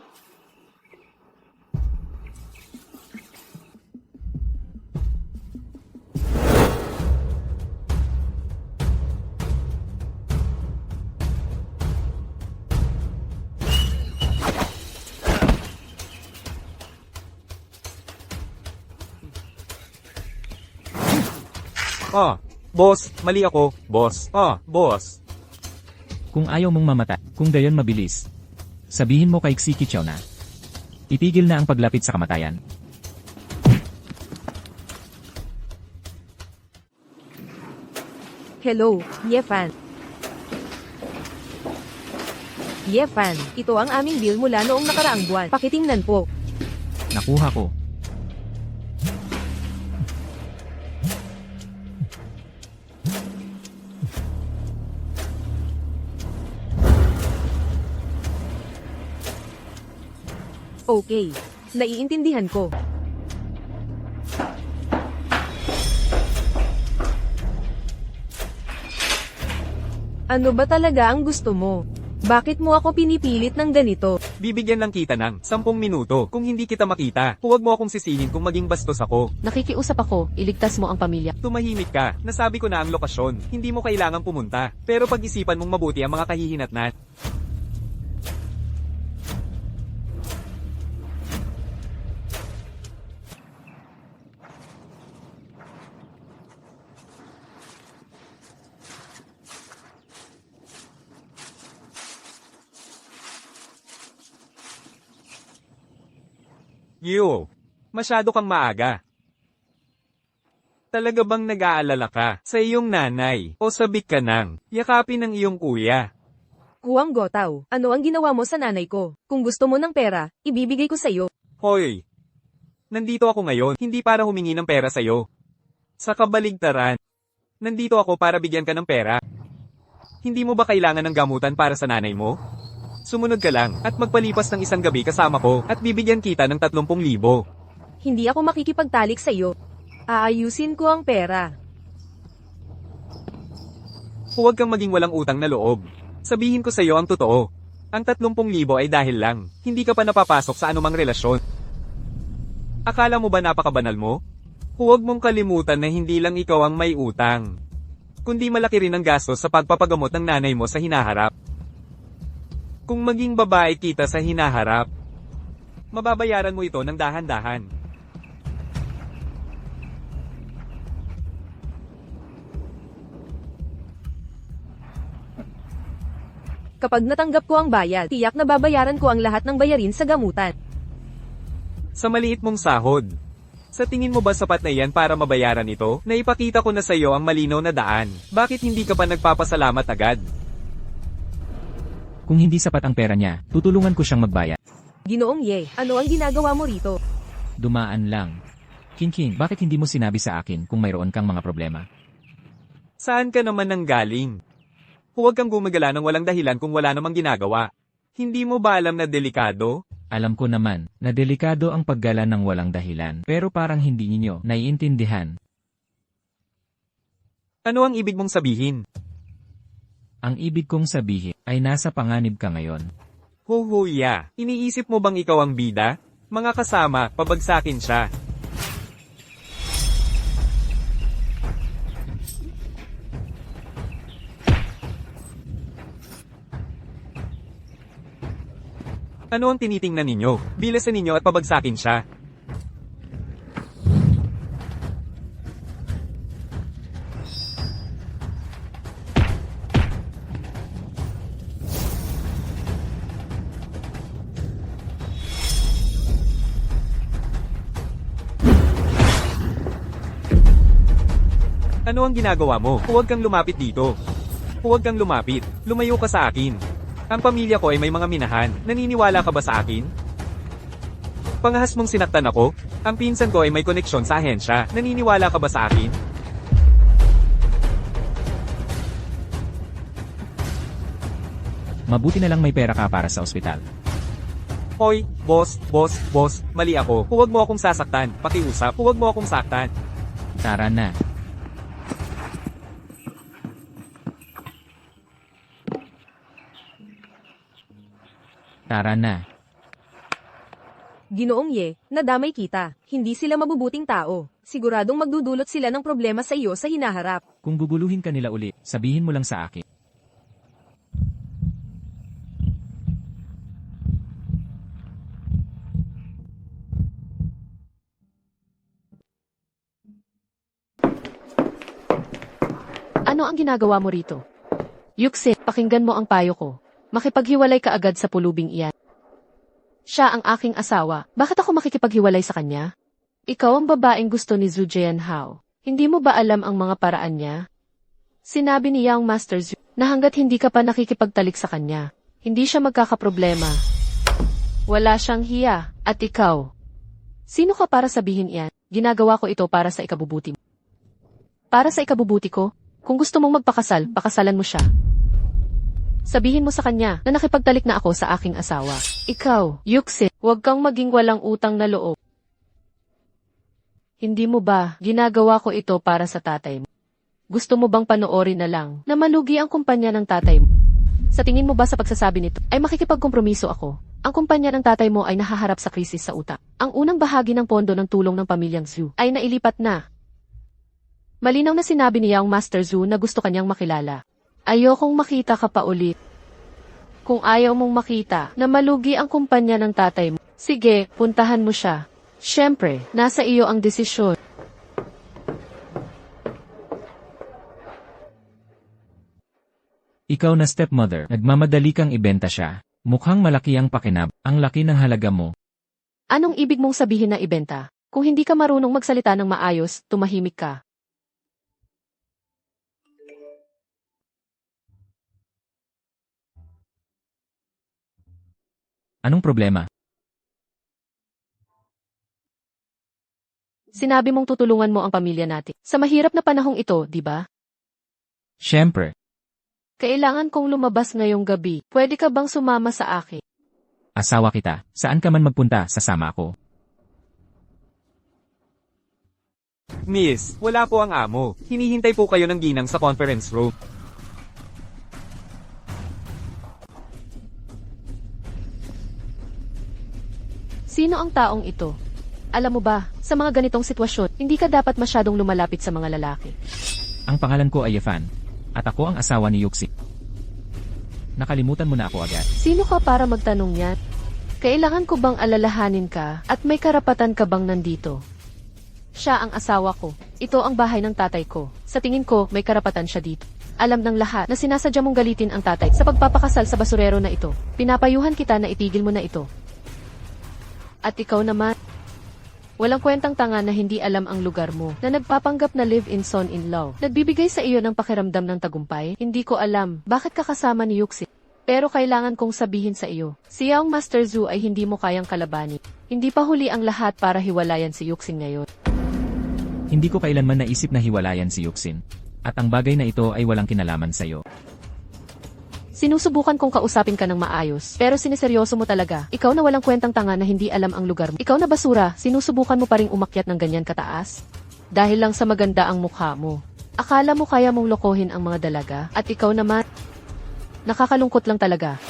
Boss, mali ako, boss. Boss. Kung ayaw mong mamata, kung gayon mabilis, sabihin mo kay Xi Qichao na. Itigil na ang paglapit sa kamatayan. Hello, Yefan. Yefan, ito ang aming bill mula noong nakaraang buwan. Pakitingnan po. Nakuha ko. Okay. Naiintindihan ko. Ano ba talaga ang gusto mo? Bakit mo ako pinipilit ng ganito? Bibigyan lang kita ng 10 minuto. Kung hindi kita makita, huwag mo akong sisihin kung maging bastos ako. Nakikiusap ako, iligtas mo ang pamilya. Tumahimik ka. Nasabi ko na ang lokasyon. Hindi mo kailangang pumunta. Pero pag-isipan mong mabuti ang mga kahihinatnan. Yo, masyado kang maaga. Talaga bang nag-aalala ka sa iyong nanay o sabik ka nang yakapin ng iyong kuya? Huwag Gotaw, ano ang ginawa mo sa nanay ko? Kung gusto mo ng pera, ibibigay ko sa iyo. Hoy, nandito ako ngayon hindi para humingi ng pera sa'yo. Sa kabaligtaran, nandito ako para bigyan ka ng pera. Hindi mo ba kailangan ng gamutan para sa nanay mo? Sumunod ka lang, at magpalipas ng isang gabi kasama ko, at bibigyan kita ng 30,000. Hindi ako makikipagtalik sa iyo. Aayusin ko ang pera. Huwag kang maging walang utang na loob. Sabihin ko sa iyo ang totoo. Ang 30,000 ay dahil lang, hindi ka pa napapasok sa anumang relasyon. Akala mo ba napakabanal mo? Huwag mong kalimutan na hindi lang ikaw ang may utang, kundi malaki rin ang gastos sa pagpapagamot ng nanay mo sa hinaharap. Kung maging babae kita sa hinaharap, mababayaran mo ito ng dahan-dahan. Kapag natanggap ko ang bayad, tiyak na babayaran ko ang lahat ng bayarin sa gamutan. Sa maliit mong sahod. Sa tingin mo ba sapat na iyan para mabayaran ito? Naipakita ko na sa iyo ang malinaw na daan. Bakit hindi ka pa nagpapasalamat agad? Kung hindi sapat ang pera niya, tutulungan ko siyang magbayad. Ginoong Ye, ano ang ginagawa mo rito? Dumaan lang. King, bakit hindi mo sinabi sa akin kung mayroon kang mga problema? Saan ka naman nanggaling? Huwag kang gumagala ng walang dahilan kung wala namang ginagawa. Hindi mo ba alam na delikado? Alam ko naman na delikado ang paggala ng walang dahilan, pero parang hindi ninyo naiintindihan. Ano ang ibig mong sabihin? Ang ibig kong sabihin ay nasa panganib ka ngayon. Huhuya, iniisip mo bang ikaw ang bida? Mga kasama, pabagsakin siya. Ano ang tinitingnan ninyo? Bilasan ninyo at pabagsakin siya. Ano ang ginagawa mo? Huwag kang lumapit dito. Huwag kang lumapit. Lumayo ka sa akin. Ang pamilya ko ay may mga minahan. Naniniwala ka ba sa akin? Pangahas mong sinaktan ako? Ang pinsan ko ay may koneksyon sa ahensya. Naniniwala ka ba sa akin? Mabuti na lang may pera ka para sa ospital. Hoy, boss, mali ako. Huwag mo akong sasaktan. Pakiusap, huwag mo akong saktan. Tara na. Tara na. Ginoong Ye, nadamay kita. Hindi sila mabubuting tao. Siguradong magdudulot sila ng problema sa iyo sa hinaharap. Kung guguluhin ka nila uli, sabihin mo lang sa akin. Ano ang ginagawa mo rito? Yuxin, pakinggan mo ang payo ko. Makipaghiwalay ka agad sa pulubing iyan. Siya ang aking asawa. Bakit ako makikipaghiwalay sa kanya? Ikaw ang babaeng gusto ni Zhu Jianhao. Hindi mo ba alam ang mga paraan niya? Sinabi ni Yang Master Zhu na hanggat hindi ka pa nakikipagtalik sa kanya, hindi siya magkakaproblema. Wala siyang hiya. At ikaw? Sino ka para sabihin iyan? Ginagawa ko ito para sa ikabubuti mo. Para sa ikabubuti ko? Kung gusto mong magpakasal, pakasalan mo siya. Sabihin mo sa kanya na nakipagtalik na ako sa aking asawa. Ikaw, Yuxin, huwag kang maging walang utang na loob. Hindi mo ba ginagawa ko ito para sa tatay mo? Gusto mo bang panoorin na lang na malugi ang kumpanya ng tatay mo? Sa tingin mo ba sa pagsasabi nito ay makikipagkompromiso ako? Ang kumpanya ng tatay mo ay nahaharap sa krisis sa utang. Ang unang bahagi ng pondo ng tulong ng pamilyang Zhu ay nailipat na. Malinaw na sinabi ni Yang Master Zhu na gusto kanyang makilala. Ayokong makita ka pa ulit. Kung ayaw mong makita na malugi ang kumpanya ng tatay mo, sige, puntahan mo siya. Siyempre, nasa iyo ang desisyon. Ikaw na stepmother, nagmamadali kang ibenta siya. Mukhang malaki ang pakinab, ang laki ng halaga mo. Anong ibig mong sabihin na ibenta? Kung hindi ka marunong magsalita ng maayos, tumahimik ka. Anong problema? Sinabi mong tutulungan mo ang pamilya natin. Sa mahirap na panahong ito, di ba? Siyempre. Kailangan kong lumabas ngayong gabi. Pwede ka bang sumama sa akin? Asawa kita, saan ka man magpunta, sasama ako. Miss, wala po ang amo. Hinihintay po kayo ng ginang sa conference room. Sino ang taong ito? Alam mo ba, sa mga ganitong sitwasyon, hindi ka dapat masyadong lumalapit sa mga lalaki. Ang pangalan ko ay Yefan, at ako ang asawa ni Yuxi. Nakalimutan mo na ako agad. Sino ka para magtanong yan? Kailangan ko bang alalahanin ka at may karapatan ka bang nandito? Siya ang asawa ko. Ito ang bahay ng tatay ko. Sa tingin ko, may karapatan siya dito. Alam ng lahat na sinasadya mong galitin ang tatay sa pagpapakasal sa basurero na ito. Pinapayuhan kita na itigil mo na ito. At ikaw naman, walang kwentang tanga na hindi alam ang lugar mo, na nagpapanggap na live-in son-in-law. Nagbibigay sa iyo ng pakiramdam ng tagumpay, hindi ko alam, bakit kakasama ni Yuxi. Pero kailangan kong sabihin sa iyo, si Yaong Master Zhu ay hindi mo kayang kalabanin. Hindi pa huli ang lahat para hiwalayan si Yuxin ngayon. Hindi ko kailanman naisip na hiwalayan si Yuxin. At ang bagay na ito ay walang kinalaman sa'yo. Sinusubukan kong kausapin ka ng maayos, pero siniseryoso mo talaga. Ikaw na walang kwentang tanga na hindi alam ang lugar mo. Ikaw na basura, sinusubukan mo pa ring umakyat ng ganyan kataas? Dahil lang sa maganda ang mukha mo. Akala mo kaya mong lokohin ang mga dalaga, at ikaw naman, nakakalungkot lang talaga.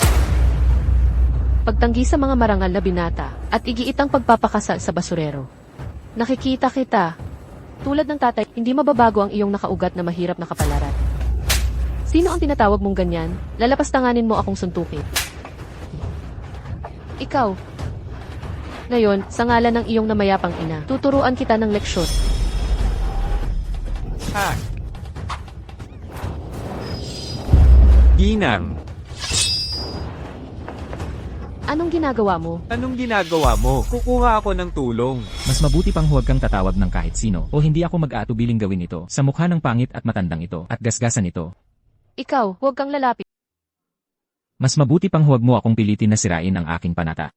Pagtanggi sa mga marangal na binata, at igiitang pagpapakasal sa basurero. Nakikita kita. Tulad ng tatay, hindi mababago ang iyong nakaugat na mahirap na kapalaran. Sino ang tinatawag mong ganyan? Lalapastanganin mo akong suntukin. Ikaw. Ngayon, sa ngalan ng iyong namayapang ina, tuturuan kita ng leksyon. Ha? Ginang, Anong ginagawa mo? anong ginagawa mo? Kukuha ako ng tulong. Mas mabuti pang huwag kang tatawag ng kahit sino o hindi ako mag-aatubiling gawin ito sa mukha ng pangit at matandang ito at gasgasan ito. Ikaw, huwag kang lalapit. Mas mabuti pang huwag mo akong pilitin na sirain ang aking panata.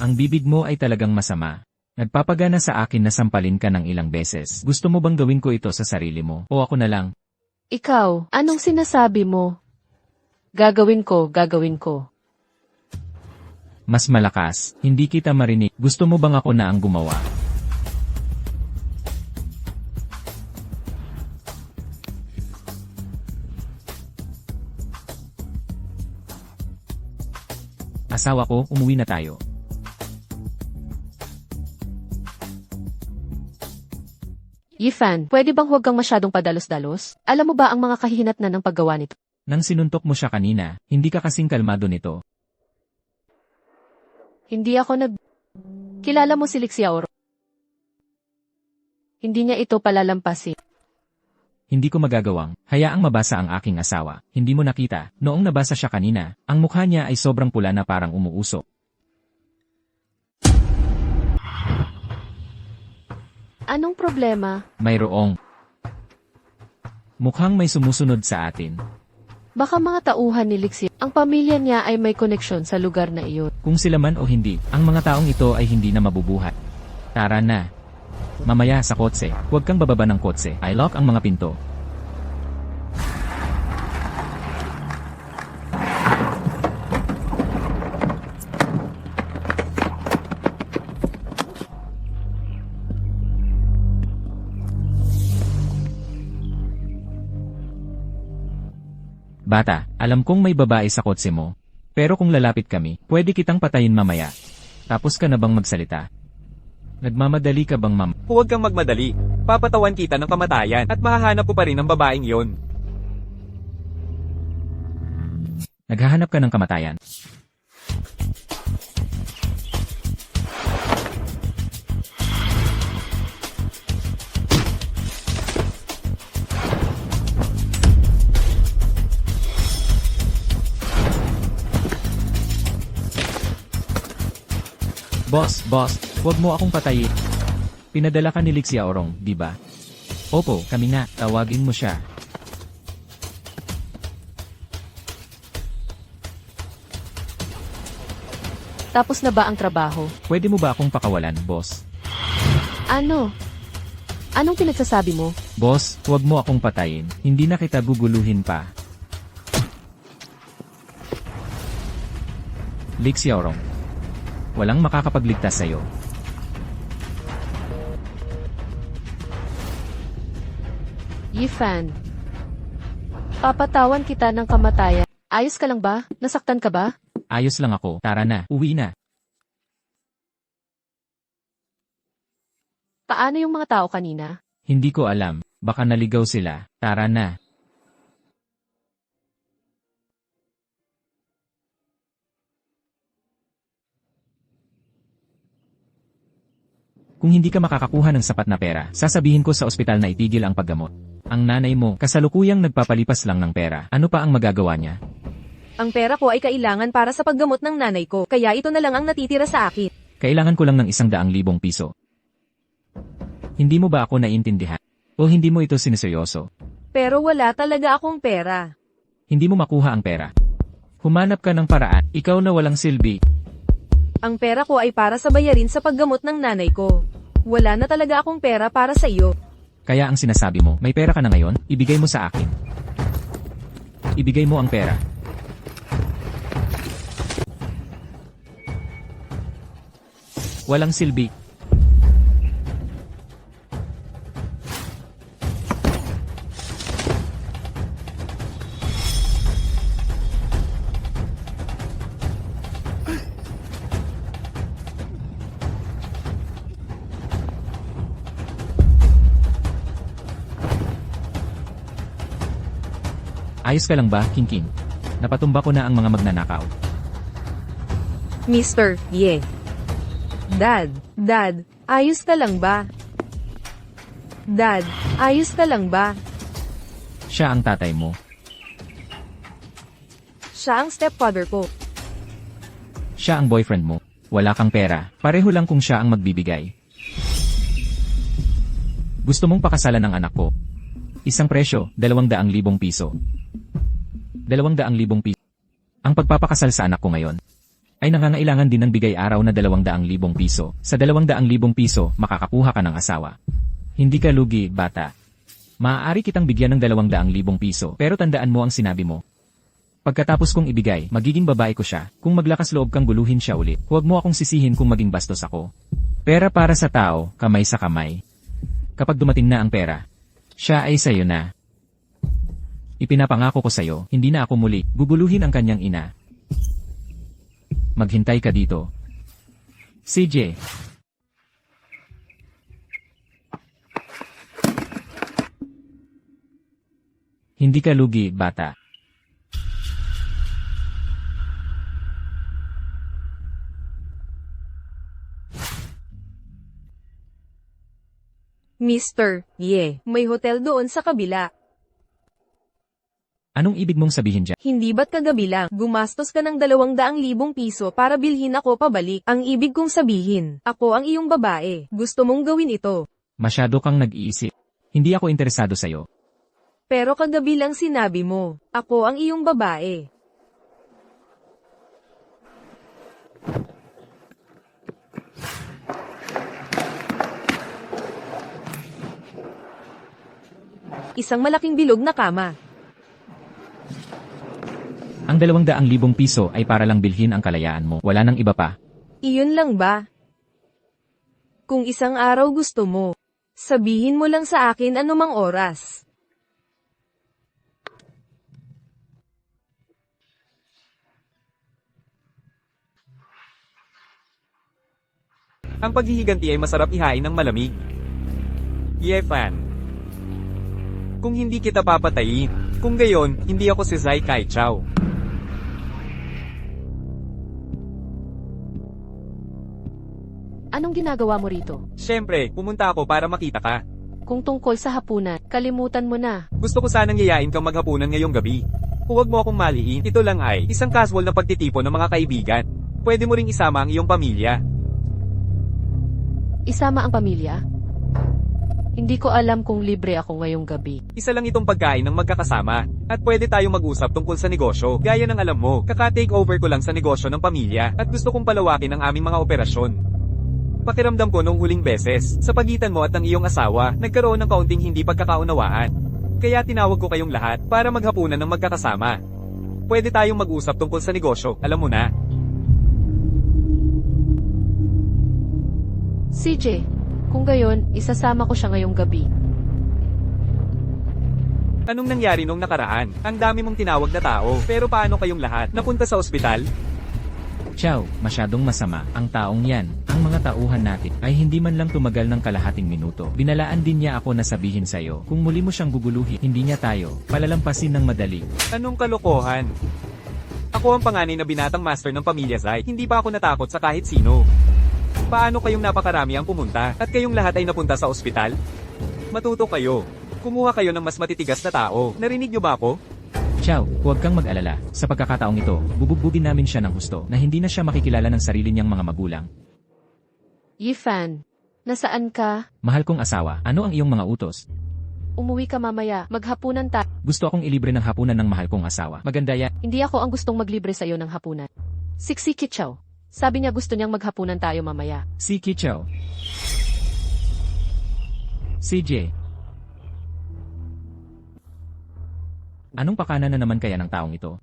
Ang bibig mo ay talagang masama. Nagpapagana sa akin na sampalin ka ng ilang beses. Gusto mo bang gawin ko ito sa sarili mo o ako na lang? Ikaw, anong sinasabi mo? Gagawin ko. Mas malakas, hindi kita marinig. Gusto mo bang ako na ang gumawa? Asawa ko, umuwi na tayo. Yifan, pwede bang huwag kang masyadong padalos-dalos? Alam mo ba ang mga kahihinatnan ng paggawa nito? Nang sinuntok mo siya kanina, hindi ka kasing kalmado nito. Hindi ako Kilala mo si Lixiaoro. Hindi niya ito palalampasin. Hindi ko magagawang, hayaang mabasa ang aking asawa. Hindi mo nakita, noong nabasa siya kanina, ang mukha niya ay sobrang pula na parang umuusok. Anong problema? Mayroong. Mukhang may sumusunod sa atin. Baka mga tauhan ni Lixie. Ang pamilya niya ay may koneksyon sa lugar na iyon. Kung sila man o hindi, ang mga taong ito ay hindi na mabubuhay. Tara na. Mamaya sa kotse, huwag kang bababa ng kotse. I lock ang mga pinto. Bata, alam kong may babae sa kotse mo. Pero kung lalapit kami, pwede kitang patayin mamaya. Tapos ka na bang magsalita? Nagmamadali ka bang Huwag kang magmadali. Papatawan kita ng kamatayan at mahahanap ko pa rin ang babaeng yon. Naghahanap ka ng kamatayan? Boss, huwag mo akong patayin. Pinadala ka ni Lixiaorong, di ba? Opo, kami nga, tawagin mo siya. Tapos na ba ang trabaho? Pwede mo ba akong pakawalan, boss? Ano? Anong pinagsasabi mo? Boss, huwag mo akong patayin. Hindi na kita guguluhin pa. Li Xiaorong. Walang makakapagligtas sa'yo. Yifan. Papatawan kita ng kamatayan. Ayos ka lang ba? Nasaktan ka ba? Ayos lang ako. Tara na, uwi na. Paano yung mga tao kanina? Hindi ko alam. Baka naligaw sila. Tara na. Kung hindi ka makakakuha ng sapat na pera, sasabihin ko sa ospital na itigil ang paggamot. Ang nanay mo, kasalukuyang nagpapalipas lang ng pera. Ano pa ang magagawa niya? Ang pera ko ay kailangan para sa paggamot ng nanay ko, kaya ito na lang ang natitira sa akin. Kailangan ko lang ng 100,000 piso. Hindi mo ba ako naiintindihan? O hindi mo ito siniseryoso? Pero wala talaga akong pera. Hindi mo makuha ang pera. Humanap ka ng paraan, ikaw na walang silbi. Ang pera ko ay para sa bayarin sa paggamot ng nanay ko. Wala na talaga akong pera para sa iyo. Kaya ang sinasabi mo, may pera ka na ngayon, ibigay mo sa akin. Ibigay mo ang pera. Walang silbi. Ayos ka lang ba, King? Napatumba ko na ang mga magnanakaw. Mr. Ye. Dad, ayos ka lang ba? Dad, ayos ka lang ba? Siya ang tatay mo. Siya ang stepfather ko. Siya ang boyfriend mo. Wala kang pera. Pareho lang kung siya ang magbibigay. Gusto mong pakasalan ng anak ko. Isang presyo, 200,000 piso. 200,000 piso. Ang pagpapakasal sa anak ko ngayon ay nangangailangan din ng bigay araw na 200,000 piso. Sa 200,000 piso, makakakuha ka ng asawa. Hindi ka lugi, bata. Maaari kitang bigyan ng 200,000 piso, pero tandaan mo ang sinabi mo. Pagkatapos kong ibigay, magiging babae ko siya. Kung maglakas loob kang guluhin siya ulit, huwag mo akong sisihin kung maging bastos ako. Pera para sa tao, kamay sa kamay. Kapag dumating na ang pera, siya ay sayo na. Ipinapangako ko sa'yo, hindi na ako muli guguluhin ang kanyang ina. Maghintay ka dito. CJ. Hindi ka lugi, bata. Mr. Ye, may hotel doon sa kabila. Anong ibig mong sabihin dyan? Hindi ba't kagabi lang, gumastos ka ng 200,000 piso para bilhin ako pabalik? Ang ibig kong sabihin, ako ang iyong babae. Gusto mong gawin ito. Masyado kang nag-iisip. Hindi ako interesado sa'yo. Pero kagabi lang sinabi mo, ako ang iyong babae. Isang malaking bilog na kama. Ang 200,000 piso ay para lang bilhin ang kalayaan mo. Wala nang iba pa. Iyon lang ba? Kung isang araw gusto mo, sabihin mo lang sa akin anumang oras. Ang paghihiganti ay masarap ihain ng malamig. Yefan. Kung hindi kita papatayin, kung gayon, hindi ako si Zai Kai Chao. Anong ginagawa mo rito? Siyempre, pumunta ako para makita ka. Kung tungkol sa hapunan, kalimutan mo na. Gusto ko sanang yayain kang maghapunan ngayong gabi. Huwag mo akong maliin, ito lang ay isang casual na pagtitipon ng mga kaibigan. Pwede mo ring isama ang iyong pamilya. Isama ang pamilya? Hindi ko alam kung libre ako ngayong gabi. Isa lang itong pagkain ng magkakasama, at pwede tayong mag-usap tungkol sa negosyo. Gaya ng alam mo, kaka-take over ko lang sa negosyo ng pamilya, at gusto kong palawakin ang aming mga operasyon. Pakiramdam ko nung huling beses, sa pagitan mo at ng iyong asawa, nagkaroon ng kaunting hindi pagkakaunawaan. Kaya tinawag ko kayong lahat para maghapunan ng magkakasama. Pwede tayong mag-usap tungkol sa negosyo, alam mo na. CJ, kung gayon, isasama ko siya ngayong gabi. Anong nangyari nung nakaraan? Ang dami mong tinawag na tao, pero paano kayong lahat? Napunta sa ospital? Chow, masyadong masama ang taong yan. Ang mga tauhan natin ay hindi man lang tumagal ng kalahating minuto. Binalaan din niya ako na sabihin sa'yo, kung muli mo siyang guguluhin, hindi niya tayo palalampasin ng madali. Anong kalokohan? Ako ang panganay na binatang master ng pamilya Zai, hindi pa ako natakot sa kahit sino. Paano kayong napakarami ang pumunta, at kayong lahat ay napunta sa ospital? Matuto kayo. Kumuha kayo ng mas matitigas na tao. Narinig niyo ba ako? Chow, huwag kang mag-alala. Sa pagkakataong ito, bubugbugin namin siya ng husto na hindi na siya makikilala ng sarili niyang mga magulang. Yifan, nasaan ka? Mahal kong asawa, ano ang iyong mga utos? Umuwi ka mamaya, maghapunan tayo. Gusto akong ilibre ng hapunan ng mahal kong asawa. Maganda yan. Hindi ako ang gustong maglibre sa'yo ng hapunan. Siksi Kitchaw. Sabi niya gusto niyang maghapunan tayo mamaya. Si Kicho. CJ. Anong pakana na naman kaya ng taong ito?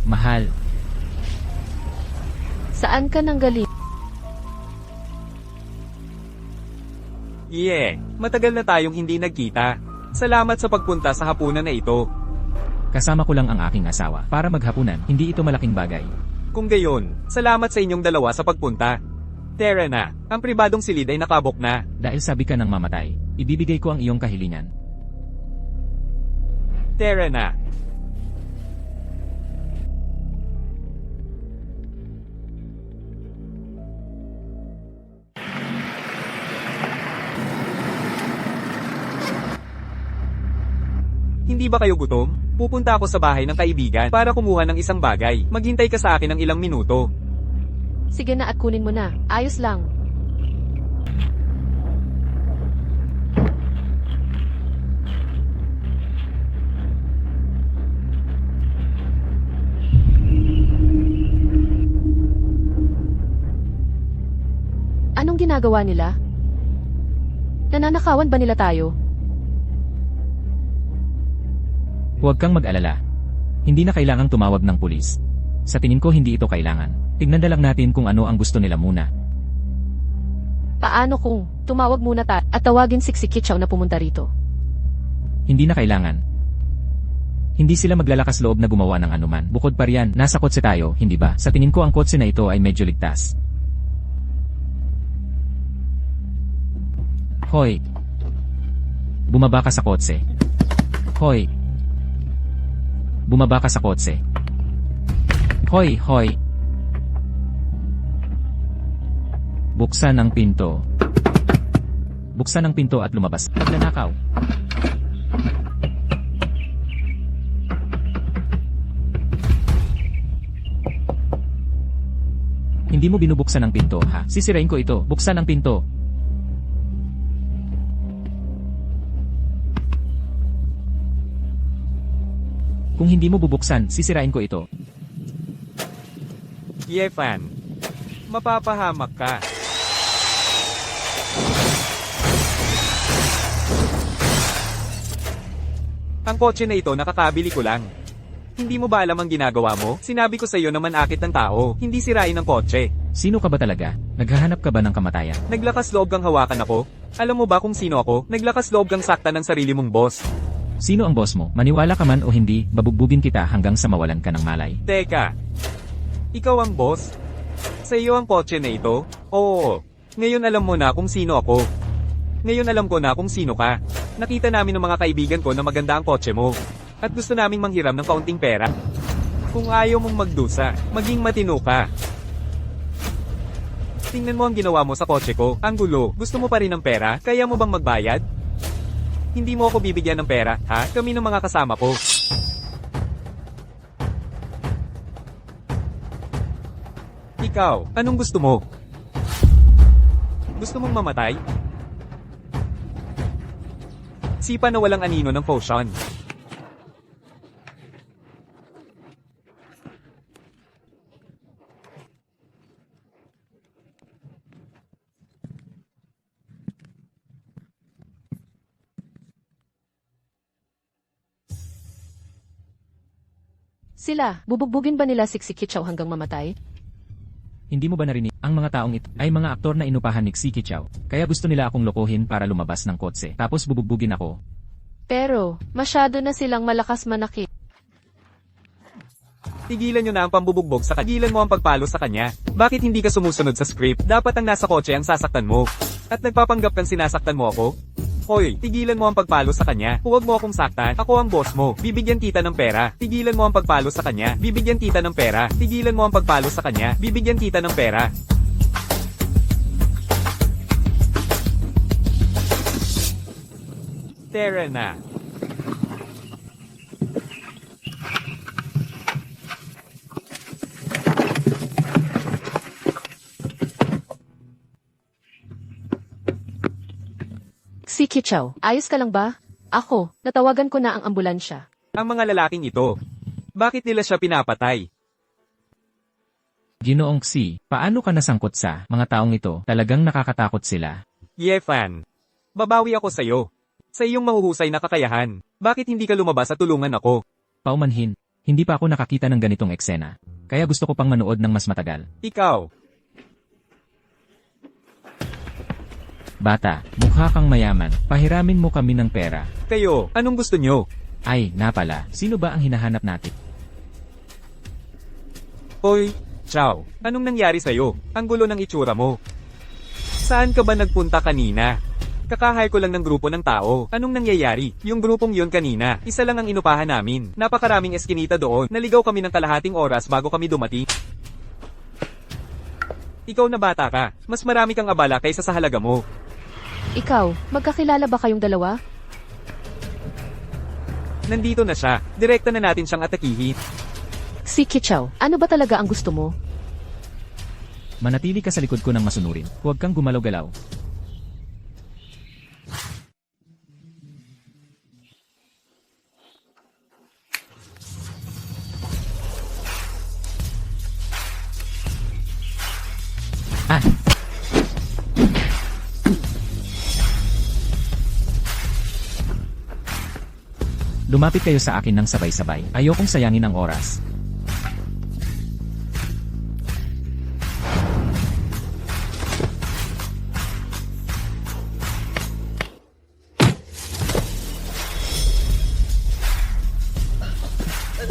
Mahal, Saan ka nang galing? Yeah, matagal na tayong hindi nagkita. Salamat sa pagpunta sa hapunan na ito. kasama ko lang ang aking asawa para maghapunan, hindi ito malaking bagay. Kung gayon, salamat sa inyong dalawa sa pagpunta. Tara na, ang pribadong silid ay nakabok na. Dahil sabi ka ng mamatay, ibibigay ko ang iyong kahilingan. Tara na. Hindi ba kayo gutom? Pupunta ako sa bahay ng kaibigan para kumuha ng isang bagay. Maghintay ka sa akin ng ilang minuto. Sige na at kunin mo na. Ayos lang. Anong ginagawa nila? Nananakawan ba nila tayo? Huwag kang mag-alala. Hindi na kailangang tumawag ng pulis. Sa tingin ko hindi ito kailangan. Tignan na lang natin kung ano ang gusto nila muna. Paano kung tumawag muna tayo at tawagin si Kitchaw na pumunta rito? Hindi na kailangan. Hindi sila maglalakas loob na gumawa ng anuman. Bukod pa riyan, nasa kotse tayo, hindi ba? Sa tingin ko ang kotse na ito ay medyo ligtas. Hoy! Bumaba ka sa kotse. Hoy! Bumaba ka sa kotse. Hoy, hoy! Buksan ang pinto. Buksan ang pinto at lumabas. Nagnanakaw. Hindi mo binubuksan ang pinto, ha? Sisirain ko ito. Buksan ang pinto. Kung hindi mo bubuksan, sisirain ko ito. Yefan, mapapahamak ka. Ang kotse na ito nakakabili ko lang. Hindi mo ba alam ang ginagawa mo? Sinabi ko sa iyo na manakit ng tao, hindi sirain ang kotse. Sino ka ba talaga? Naghahanap ka ba ng kamatayan? Naglakas loob kang hawakan ako? Alam mo ba kung sino ako? Naglakas loob kang sakta ng sarili mong boss. Sino ang boss mo? Maniwala ka man o hindi, babugbugin kita hanggang sa mawalan ka ng malay. Teka, ikaw ang boss? Sa iyo ang kotse na ito? Oo. Ngayon alam mo na kung sino ako. Ngayon alam ko na kung sino ka. Nakita namin ng mga kaibigan ko na maganda ang kotse mo. At gusto naming manghiram ng kaunting pera. Kung ayaw mong magdusa, maging matino ka. Tingnan mo ang ginawa mo sa kotse ko. Ang gulo. Gusto mo pa rin ng pera? Kaya mo bang magbayad? Hindi mo ako bibigyan ng pera, ha? Kami ng mga kasama ko. Ikaw, anong gusto mo? Gusto mong mamatay? Sipa na walang anino ng potion. Sila, bubugbugin ba nila si Kichaw hanggang mamatay? Hindi mo ba narinig? Ang mga taong ito ay mga aktor na inupahan ni Xi Kichao. Kaya gusto nila akong lokohin para lumabas ng kotse. Tapos bubugbugin ako. Pero, masyado na silang malakas manakit. Tigilan nyo na ang pambubugbog sa kanya. Tigilan mo ang pagpalo sa kanya. Bakit hindi ka sumusunod sa script? Dapat ang nasa kotse ang sasaktan mo. At nagpapanggap kang sinasaktan mo ako? Hoy, tigilan mo ang pagpalo sa kanya. Huwag mo akong saktan. Ako ang boss mo. Bibigyan kita ng pera. Tigilan mo ang pagpalo sa kanya. Bibigyan kita ng pera. Tigilan mo ang pagpalo sa kanya. Bibigyan kita ng pera. Tara na. Si Kichaw, ayos ka lang ba? Ako, natawagan ko na ang ambulansya. Ang mga lalaking ito. Bakit nila siya pinapatay? Ginoong Xi, paano ka nasangkot sa mga taong ito? Talagang nakakatakot sila. Yefan. Babawi ako sa'yo. Sa iyong mahuhusay na kakayahan. Bakit hindi ka lumabas at tulungan ako? Paumanhin, hindi pa ako nakakita ng ganitong eksena. Kaya gusto ko pang manood ng mas matagal. Ikaw. Bata, mukha kang mayaman. Pahiramin mo kami ng pera. Kayo, anong gusto nyo? Ay, napala, sino ba ang hinahanap natin? Hoy, Chow, anong nangyari sa'yo? Ang gulo ng itsura mo. Saan ka ba nagpunta kanina? Kakahay ko lang ng grupo ng tao. Anong nangyayari? Yung grupong yon kanina, isa lang ang inupahan namin. Napakaraming eskinita doon. Naligaw kami ng kalahating oras bago kami dumating. Ikaw na bata ka. Mas marami kang abala kaysa sa halaga mo. Ikaw, magkakilala ba kayong dalawa? Nandito na siya. Direkta na natin siyang atakihin. Si Kichaw, ano ba talaga ang gusto mo? Manatili ka sa likod ko ng masunurin. Huwag kang gumalaw-galaw. Ah! Lumapit kayo sa akin ng sabay-sabay. Ayokong sayangin ang oras.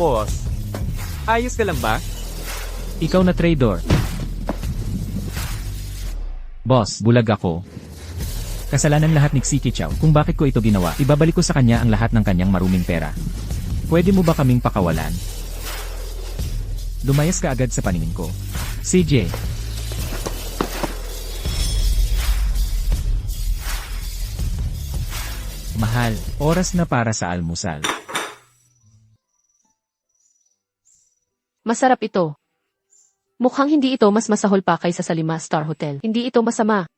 Boss, ayos ka lang ba? Ikaw na traitor. Boss, bulag ako. Kasalanan lahat ni Xi Kichao kung bakit ko ito ginawa. Ibabalik ko sa kanya ang lahat ng kanyang maruming pera. Pwede mo ba kaming pakawalan? Lumayas ka agad sa paningin ko. CJ. Mahal, oras na para sa almusal. Masarap ito. Mukhang hindi ito mas masahol pa kaysa sa 5-star hotel. Hindi ito masama.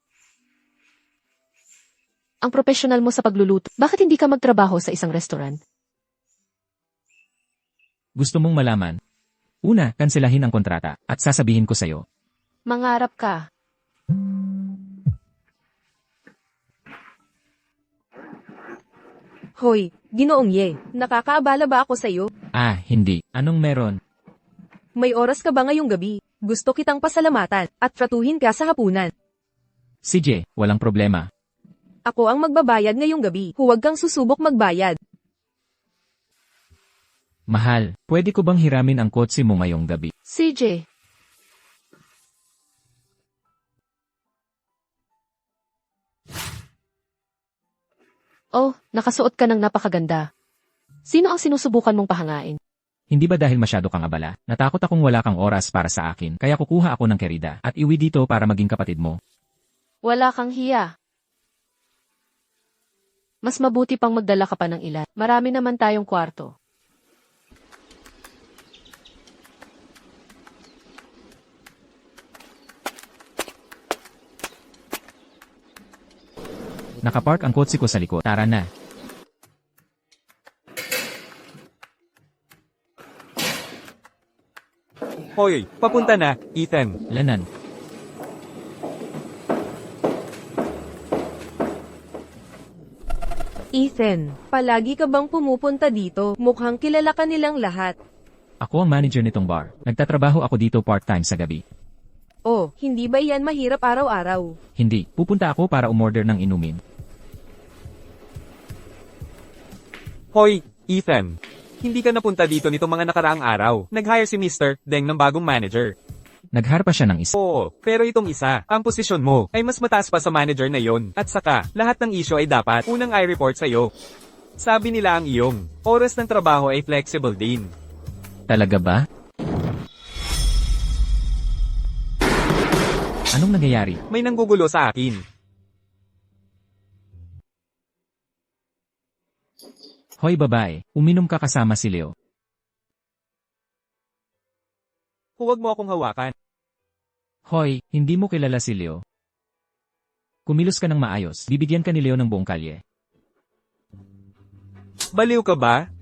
Ang profesional mo sa pagluluto. Bakit hindi ka magtrabaho sa isang restaurant? Gusto mong malaman? Una, kanselahin ang kontrata at sasabihin ko sa'yo. Mangarap ka. Hoy, Ginoong Ye, nakakaabala ba ako sa'yo? Ah, hindi. Anong meron? May oras ka ba ngayong gabi? Gusto kitang pasalamatan at tratuhin ka sa hapunan. CJ, walang problema. Ako ang magbabayad ngayong gabi. Huwag kang susubok magbayad. Mahal, pwede ko bang hiramin ang kotse mo ngayong gabi? CJ. Oh, nakasuot ka ng napakaganda. Sino ang sinusubukan mong pahangain? Hindi ba dahil masyado kang abala? Natakot akong wala kang oras para sa akin, kaya kukuha ako ng kerida at iwi dito para maging kapatid mo. Wala kang hiya. Mas mabuti pang magdala ka pa ng ilan. Marami naman tayong kwarto. Nakapark ang kotse ko sa likod. Tara na. Hoy, papunta na, Ethan. Lanan. Ethan, palagi ka bang pumupunta dito? Mukhang kilala ka nilang lahat. Ako ang manager nitong bar. Nagtatrabaho ako dito part-time sa gabi. Oh, hindi ba yan mahirap araw-araw? Hindi, pupunta ako para umorder ng inumin. Hoy, Ethan. Hindi ka napunta dito nitong mga nakaraang araw. Nag-hire si Mr. Deng ng bagong manager. Nagharpa siya ng isa. Oo, pero itong isa, ang posisyon mo, ay mas mataas pa sa manager na yon. At saka, lahat ng issue ay dapat unang i-report sa'yo. Sabi nila ang iyong oras ng trabaho ay flexible din. Talaga ba? Anong nangyayari? May nanggugulo sa akin. Hoy babae, uminom ka kasama si Leo. Huwag mo akong hawakan. Hoy, hindi mo kilala si Leo. Kumilos ka ng maayos, bibigyan ka ni Leo ng buong kalye. Baliw ka ba?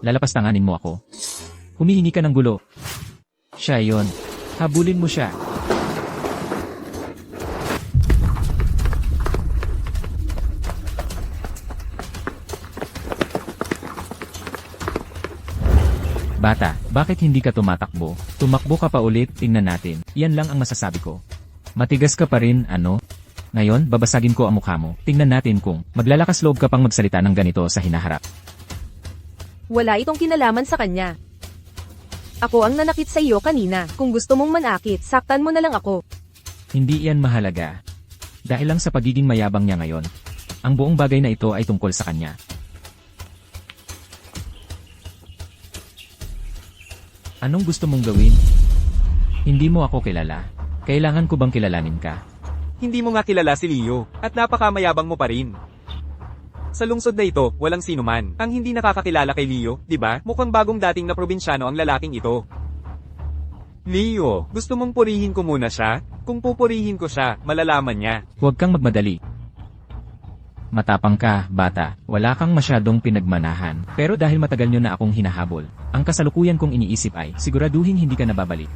Lalapastanganin mo ako. Humihingi ka ng gulo. Siya yon. Habulin mo siya. Bata, bakit hindi ka tumatakbo? Tumakbo ka pa ulit, tingnan natin. Yan lang ang masasabi ko. Matigas ka pa rin, ano? Ngayon, babasagin ko ang mukha mo. Tingnan natin kung maglalakas loob ka pang magsalita ng ganito sa hinaharap. Wala itong kinalaman sa kanya. Ako ang nanakit sa iyo kanina. Kung gusto mong manakit, saktan mo na lang ako. Hindi yan mahalaga. Dahil lang sa pagiging mayabang niya ngayon. Ang buong bagay na ito ay tungkol sa kanya. Anong gusto mong gawin? Hindi mo ako kilala. Kailangan ko bang kilalanin ka? Hindi mo nga kilala si Leo, at napakamayabang mo pa rin. Sa lungsod na ito, walang sino man ang hindi nakakakilala kay Leo, di ba? Mukhang bagong dating na probinsyano ang lalaking ito. Leo, gusto mong purihin ko muna siya? Kung pupurihin ko siya, malalaman niya. Huwag kang magmadali. Matapang ka, bata. Wala kang masyadong pinagmanahan. Pero dahil matagal nyo na akong hinahabol, ang kasalukuyan kong iniisip ay siguraduhin hindi ka nababalik.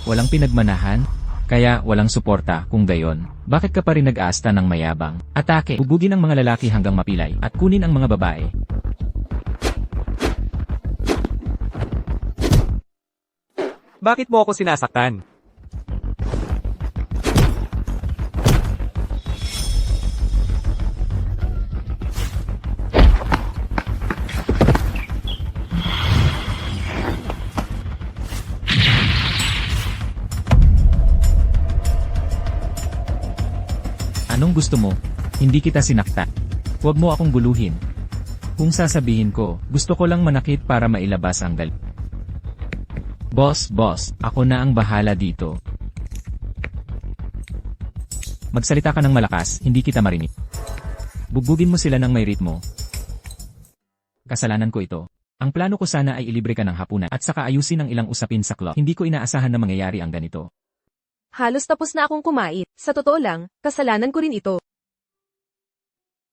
Walang pinagmanahan? Kaya walang suporta, kung gayon. Bakit ka pa rin nag-aasta ng mayabang? Atake, bubugin ang mga lalaki hanggang mapilay, at kunin ang mga babae. Bakit mo ako sinasaktan? Anong gusto mo? Hindi kita sinaktan. Huwag mo akong guluhin. Kung sasabihin ko, gusto ko lang manakit para mailabas ang galit. Boss, ako na ang bahala dito. Magsalita ka ng malakas, hindi kita marinig. Bugbugin mo sila ng may ritmo. Kasalanan ko ito. Ang plano ko sana ay ilibre ka ng hapunan at saka ayusin ang ilang usapin sa club. Hindi ko inaasahan na mangyayari ang ganito. Halos tapos na akong kumain. Sa totoo lang, kasalanan ko rin ito.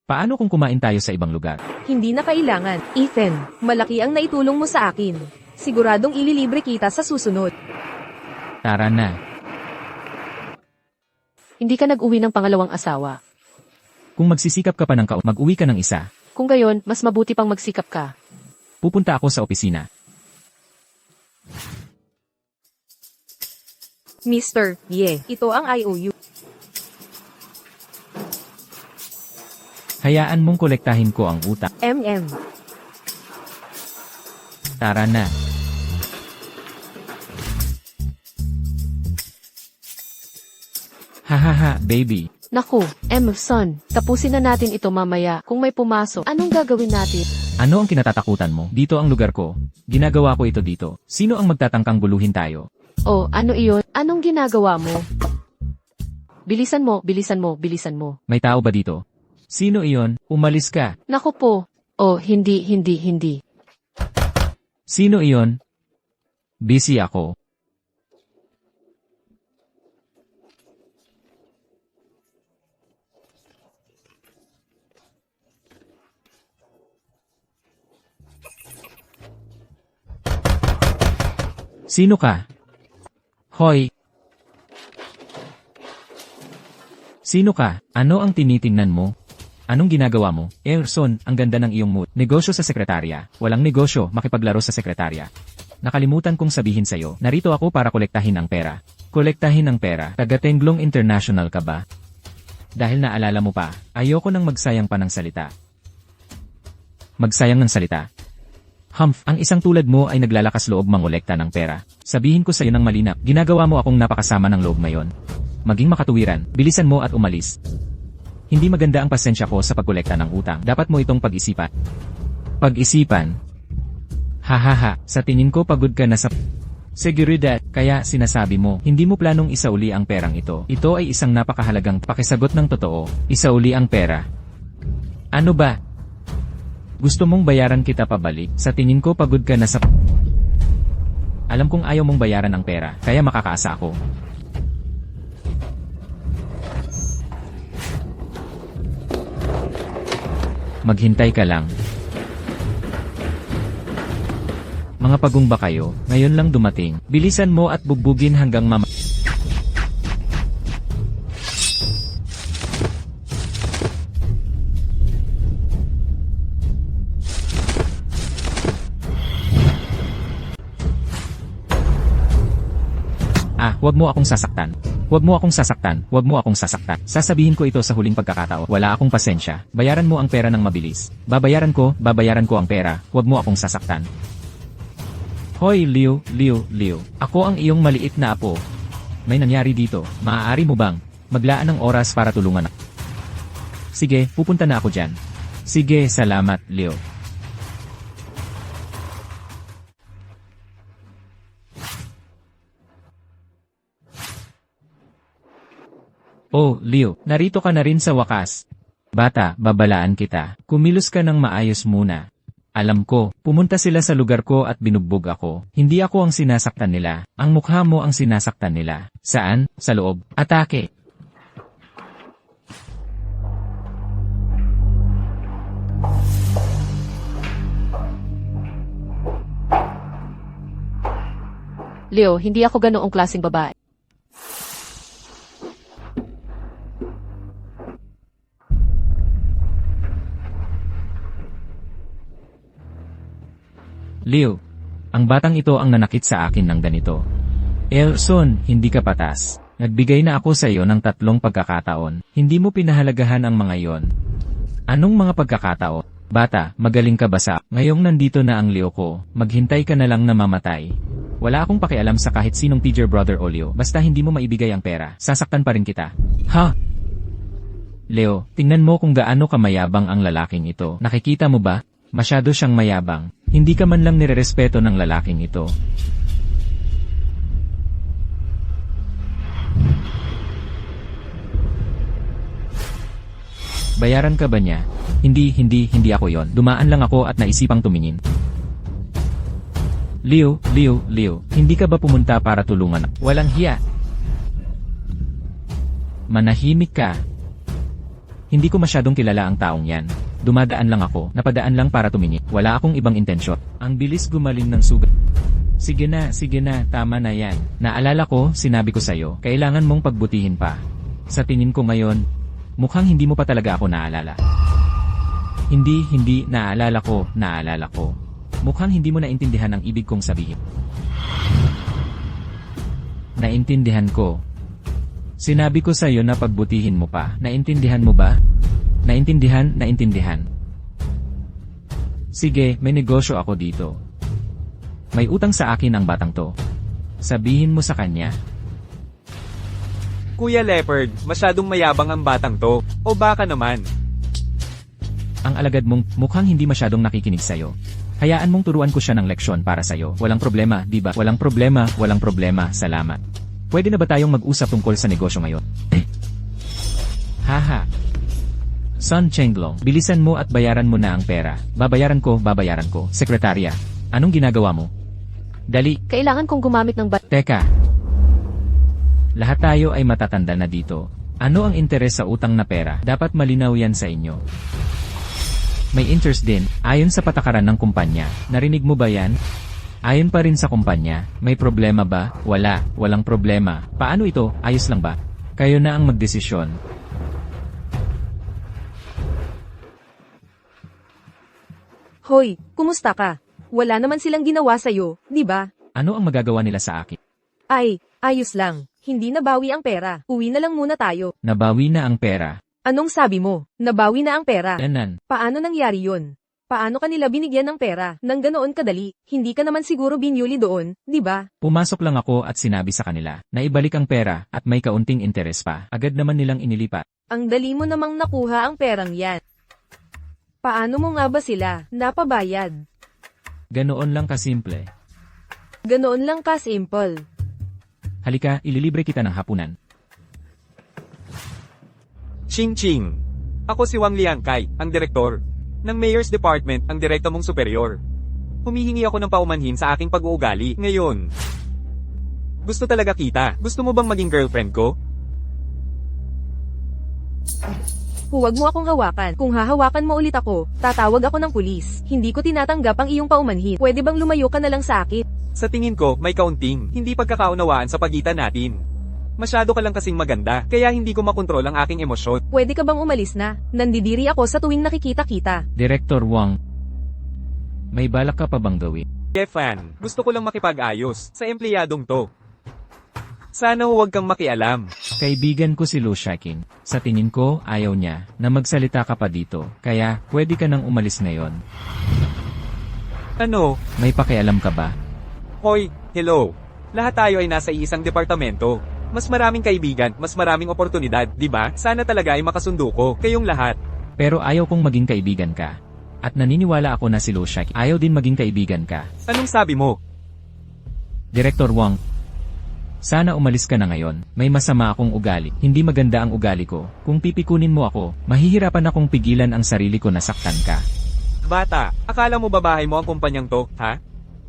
Paano kung kumain tayo sa ibang lugar? Hindi na kailangan. Ethan, malaki ang naitulong mo sa akin. Siguradong ililibre kita sa susunod. Tara na. Hindi ka nag-uwi ng pangalawang asawa. Kung magsisikap ka pa ng mag-uwi ka ng isa. Kung gayon, mas mabuti pang magsikap ka. Pupunta ako sa opisina. Mr. Ye, ito ang IOU. Hayaan mong kolektahin ko ang utang. MM. Tara na. Hahaha, baby. Naku, Emerson, tapusin na natin ito mamaya. Kung may pumasok, anong gagawin natin? Ano ang kinatatakutan mo? Dito ang lugar ko. Ginagawa ko ito dito. Sino ang magtatangkang guluhin tayo? Oh, ano iyon? Anong ginagawa mo? Bilisan mo, bilisan mo, bilisan mo. May tao ba dito? Sino iyon? Umalis ka. Naku po. Oh, hindi. Sino iyon? Busy ako. Sino ka? Hoy! Sino ka? Ano ang tinitingnan mo? Anong ginagawa mo? Son, ang ganda ng iyong mood. Negosyo sa sekretarya. Walang negosyo, makipaglaro sa sekretarya. Nakalimutan kong sabihin sa'yo, narito ako para kolektahin ang pera. Kolektahin ang pera. Taga-Tenglong International ka ba? Dahil naalala mo pa, ayoko nang magsayang pa ng salita. Magsayang ng salita. Humph, ang isang tulad mo ay naglalakas loob mangolekta ng pera. Sabihin ko sa'yo ng malinaw, ginagawa mo akong napakasama ng loob ngayon. Maging makatuwiran, bilisan mo at umalis. Hindi maganda ang pasensya ko sa pagkolekta ng utang. Dapat mo itong pag-isipan. Pag-isipan? Hahaha, sa tingin ko pagod ka na sa seguridad, kaya sinasabi mo, hindi mo planong isauli ang perang ito. Ito ay isang napakahalagang pakisagot ng totoo, isauli ang pera. Ano ba? Gusto mong bayaran kita pabalik? Sa tingin ko pagod ka na sa... Alam kong ayaw mong bayaran ang pera, kaya makakaasa ako. Maghintay ka lang. Mga pagong ba kayo, ngayon lang dumating. Bilisan mo at bugbugin hanggang mama... Huwag mo akong sasaktan. Huwag mo akong sasaktan. Huwag mo akong sasaktan. Sasabihin ko ito sa huling pagkakataon. Wala akong pasensya. Bayaran mo ang pera ng mabilis. Babayaran ko ang pera. Huwag mo akong sasaktan. Hoy, Leo. Ako ang iyong maliit na apo. May nangyari dito. Maaari mo bang maglaan ng oras para tulungan ako? Sige, pupunta na ako dyan. Sige, salamat, Leo. Oh, Leo, narito ka na rin sa wakas. Bata, babalaan kita. Kumilos ka ng maayos muna. Alam ko, pumunta sila sa lugar ko at binugbog ako. Hindi ako ang sinasaktan nila. Ang mukha mo ang sinasaktan nila. Saan? Sa loob. Atake. Leo, hindi ako ganoong klaseng babae. Leo, ang batang ito ang nanakit sa akin ng ganito. Son, hindi ka patas. Nagbigay na ako sa iyo ng 3 pagkakataon. Hindi mo pinahalagahan ang mga yon. Anong mga pagkakataon? Bata, magaling ka ba sa... Ngayong nandito na ang Leo ko, maghintay ka na lang na mamatay. Wala akong pakialam sa kahit sinong teacher brother o Leo, basta hindi mo maibigay ang pera, sasaktan pa rin kita. Ha? Leo, tingnan mo kung gaano kamayabang ang lalaking ito. Nakikita mo ba? Masyado siyang mayabang. Hindi ka man lang nirerespeto ng lalaking ito. Bayaran ka ba niya? Hindi ako yon. Dumaan lang ako at naisipang tumingin. Leo, hindi ka ba pumunta para tulungan? Walang hiya. Manahimik ka. Hindi ko masyadong kilala ang taong yan. Dumadaan lang ako, napadaan lang para tumingin. Wala akong ibang intensyon. Ang bilis gumaling ng sugat. Sige na, tama na yan. Naalala ko, sinabi ko sa'yo, kailangan mong pagbutihin pa. Sa tingin ko ngayon, mukhang hindi mo pa talaga ako naalala. Hindi, naalala ko. Mukhang hindi mo naintindihan ang ibig kong sabihin. Naintindihan ko. Sinabi ko sa'yo na pagbutihin mo pa. Naintindihan mo ba? Naintindihan. Sige, may negosyo ako dito. May utang sa akin ang batang to. Sabihin mo sa kanya. Kuya Leopard, masyadong mayabang ang batang to. O baka naman. Ang alagad mong mukhang hindi masyadong nakikinig sa'yo. Hayaan mong turuan ko siya ng leksyon para sa'yo. Walang problema, di ba? Walang problema, salamat. Pwede na ba tayong mag-usap tungkol sa negosyo ngayon? Haha. Son Chenglong, bilisan mo at bayaran mo na ang pera. Babayaran ko. Sekretarya, anong ginagawa mo? Dali. Kailangan kong gumamit ng Teka. Lahat tayo ay matatanda na dito. Ano ang interes sa utang na pera? Dapat malinaw yan sa inyo. May interest din, ayon sa patakaran ng kumpanya. Narinig mo ba yan? Ayon pa rin sa kumpanya. May problema ba? Walang problema. Paano ito? Ayos lang ba? Kayo na ang magdesisyon. Hoy, kumusta ka? Wala naman silang ginawa sa'yo, di ba? Ano ang magagawa nila sa akin? Ay, ayos lang. Hindi nabawi ang pera. Uwi na lang muna tayo. Nabawi na ang pera. Anong sabi mo? Nabawi na ang pera. Tanan. Paano nangyari yun? Paano kanila binigyan ng pera nang ganoon kadali? Hindi ka naman siguro binyuli doon, di ba? Pumasok lang ako at sinabi sa kanila na ibalik ang pera at may kaunting interes pa. Agad naman nilang inilipat. Ang dali mo namang nakuha ang perang yan. Paano mo nga ba sila napabayad? Ganoon lang kasimple. Ganoon lang ka-simple. Halika, ililibre kita ng hapunan. Ching Ching. Ako si Wang Liangkai, ang direktor. Ng Mayor's Department, ang direkta mong superior. Humihingi ako ng paumanhin sa aking pag-uugali. Ngayon, gusto talaga kita. Gusto mo bang maging girlfriend ko? Huwag mo akong hawakan. Kung hahawakan mo ulit ako, tatawag ako ng pulis. Hindi ko tinatanggap ang iyong paumanhin. Pwede bang lumayo ka na lang sa akin? Sa tingin ko, may kaunting, hindi pagkakaunawaan sa pagitan natin. Masyado ka lang kasing maganda, kaya hindi ko makontrol ang aking emosyon. Pwede ka bang umalis na? Nandidiri ako sa tuwing nakikita kita. Director Wang, may balak ka pa bang gawin? Fan, gusto ko lang makipag-ayos sa empleyadong to. Sana huwag kang makialam. Kaibigan ko si Lu Shiqing. Sa tingin ko, ayaw niya na magsalita ka pa dito. Kaya, pwede ka nang umalis ngayon. Ano? May pakialam ka ba? Hoy, hello. Lahat tayo ay nasa isang departamento. Mas maraming kaibigan, mas maraming oportunidad, di ba? Sana talaga ay makasundo ko, kayong lahat. Pero ayaw kong maging kaibigan ka. At naniniwala ako na si Lu Shiqing ayaw din maging kaibigan ka. Anong sabi mo? Director Wang, sana umalis ka na ngayon. May masama akong ugali. Hindi maganda ang ugali ko. Kung pipikunin mo ako, mahihirapan akong pigilan ang sarili ko na saktan ka. Bata, akala mo babahay mo ang kumpanyang to, ha?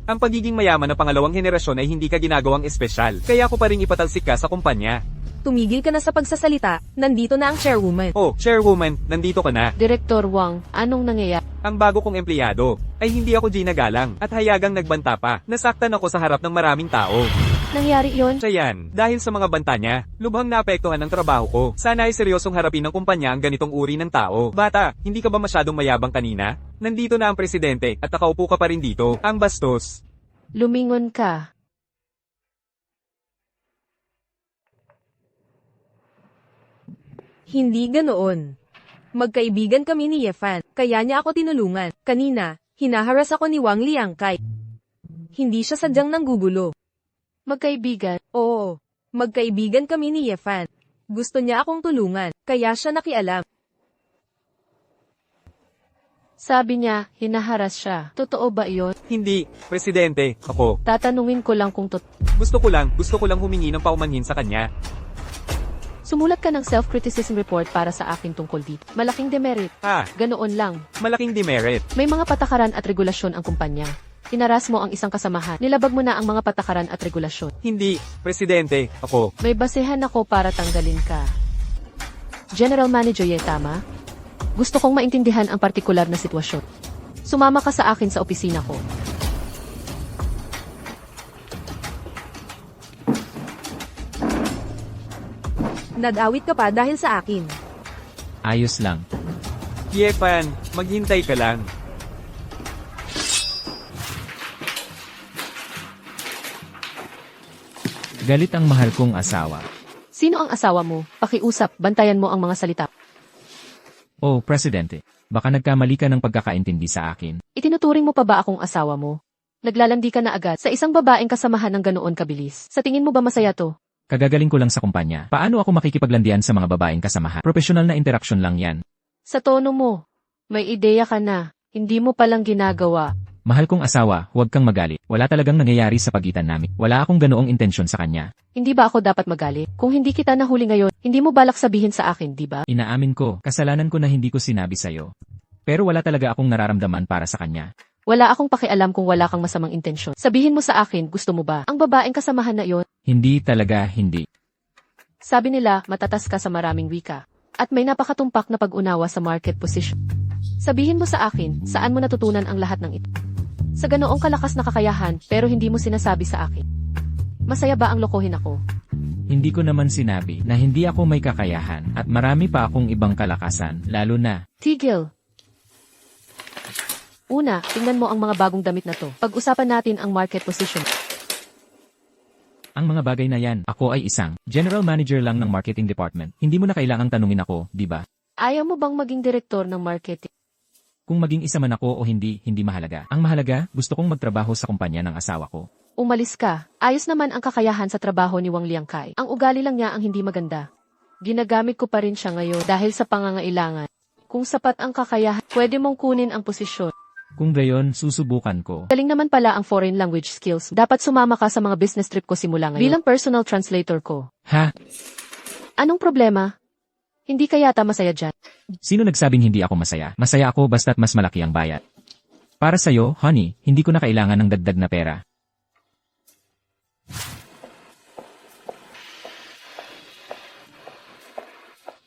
Ang pagiging mayaman na pangalawang henerasyon ay hindi ka ginagawang espesyal, kaya ako pa rin ipatalsik ka sa kumpanya. Tumigil ka na sa pagsasalita, nandito na ang chairwoman. Oh, chairwoman, nandito ka na. Direktor Wang, anong nangyayari? Ang bago kong empleyado, ay hindi ako ginagalang, at hayagang nagbanta pa. Nasaktan ako sa harap ng maraming tao. Nangyari yon? Siya yan, dahil sa mga banta niya, lubhang naapektuhan ang trabaho ko. Sana ay seryosong harapin ng kumpanya ang ganitong uri ng tao. Bata, hindi ka ba masyadong mayabang kanina? Nandito na ang presidente, at nakaupo ka pa rin dito. Ang bastos. Lumingon ka. Hindi ganoon. Magkaibigan kami ni Yefan, kaya niya ako tinulungan. Kanina, hinaharas ako ni Wang Liangkai. Hindi siya sadyang nanggugulo. Magkaibigan. Oo, magkaibigan kami ni Yefan. Gusto niya akong tulungan, kaya siya nakialam. Sabi niya, hinaharas siya. Totoo ba iyon? Hindi, presidente, ako. Tatanungin ko lang kung Gusto ko lang humingi ng paumanhin sa kanya. Sumulat ka ng self-criticism report para sa akin tungkol dito. Malaking demerit. Ganoon lang. Malaking demerit. May mga patakaran at regulasyon ang kumpanya. Inaras mo ang isang kasamahan. Nilabag mo na ang mga patakaran at regulasyon. Hindi, presidente, ako. May basehan ako para tanggalin ka. General Manager Ye, tama? Gusto kong maintindihan ang partikular na sitwasyon. Sumama ka sa akin sa opisina ko. Nadawit ka pa dahil sa akin. Ayos lang. Yefan, maghintay ka lang. Galit ang mahal kong asawa. Sino ang asawa mo? Pakiusap, bantayan mo ang mga salita. Oh, Presidente, baka nagkamali ka ng pagkakaintindi sa akin. Itinuturing mo pa ba akong asawa mo? Naglalandi ka na agad sa isang babaeng kasamahan ng ganoon kabilis. Sa tingin mo ba masaya to? Kagagaling ko lang sa kumpanya. Paano ako makikipaglandian sa mga babaeng kasamahan? Profesional na interaksyon lang yan. Sa tono mo, may ideya ka na. Hindi mo palang ginagawa. Mahal kong asawa, huwag kang magalit. Wala talagang nangyayari sa pagitan namin. Wala akong ganoong intensyon sa kanya. Hindi ba ako dapat magalit? Kung hindi kita nahuli ngayon, hindi mo balak sabihin sa akin, di ba? Inaamin ko, kasalanan ko na hindi ko sinabi sa'yo. Pero wala talaga akong nararamdaman para sa kanya. Wala akong pakialam kung wala kang masamang intensyon. Sabihin mo sa akin, gusto mo ba? Ang babaeng kasamahan na iyon, Hindi talaga hindi. sabi nila, matatas ka sa maraming wika. At may napakatumpak na pag-unawa sa market position. Sabihin mo sa akin, saan mo natutunan ang lahat ng ito? Sa ganoong kalakas na kakayahan, pero hindi mo sinasabi sa akin. Masaya ba ang lokohin ako? Hindi ko naman sinabi na hindi ako may kakayahan at marami pa akong ibang kalakasan, lalo na. Tigil. Una, tingnan mo ang mga bagong damit na to. Pag-usapan natin ang market position. Ang mga bagay na yan, ako ay isang general manager lang ng marketing department. Hindi mo na kailangang tanungin ako, di ba? Ayaw mo bang maging direktor ng marketing? Kung maging isa man ako o hindi, hindi mahalaga. Ang mahalaga, gusto kong magtrabaho sa kumpanya ng asawa ko. Umalis ka. Ayos naman ang kakayahan sa trabaho ni Wang Liangkai. Ang ugali lang niya ang hindi maganda. Ginagamit ko pa rin siya ngayon dahil sa pangangailangan. Kung sapat ang kakayahan, pwede mong kunin ang posisyon. Kung gayon, susubukan ko. Galing naman pala ang foreign language skills. Dapat sumama ka sa mga business trip ko simula ngayon. Bilang personal translator ko. Ha? Anong problema? Hindi ka yata masaya dyan. Sino nagsabing hindi ako masaya? Masaya ako basta't mas malaki ang bayad. Para sa'yo, honey, hindi ko na kailangan ng dagdag na pera.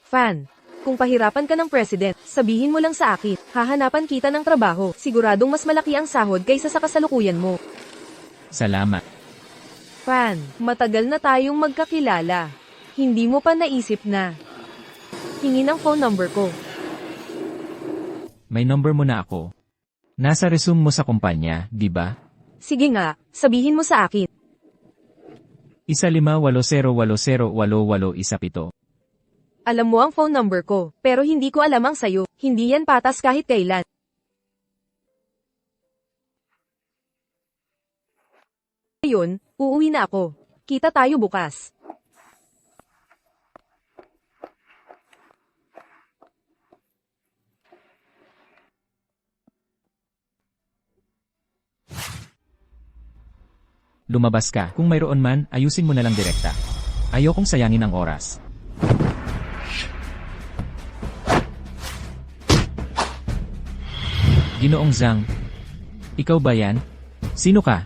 Fan, kung pahirapan ka ng president, sabihin mo lang sa akin. Hahanapan kita ng trabaho. Siguradong mas malaki ang sahod kaysa sa kasalukuyan mo. Salamat. Fan, matagal na tayong magkakilala. Hindi mo pa naisip na hingin ang phone number ko. May number mo na ako. Nasa resume mo sa kumpanya, di ba? Sige nga, sabihin mo sa akin. 158080817. Alam mo ang phone number ko, pero hindi ko alam ang sayo. Hindi yan patas kahit kailan. Ngayon, uuwi na ako. Kita tayo bukas. Lumabas ka. Kung mayroon man, ayusin mo na lang direkta. Ayokong sayangin ang oras. Ginoong Zhang. Ikaw ba yan? Sino ka?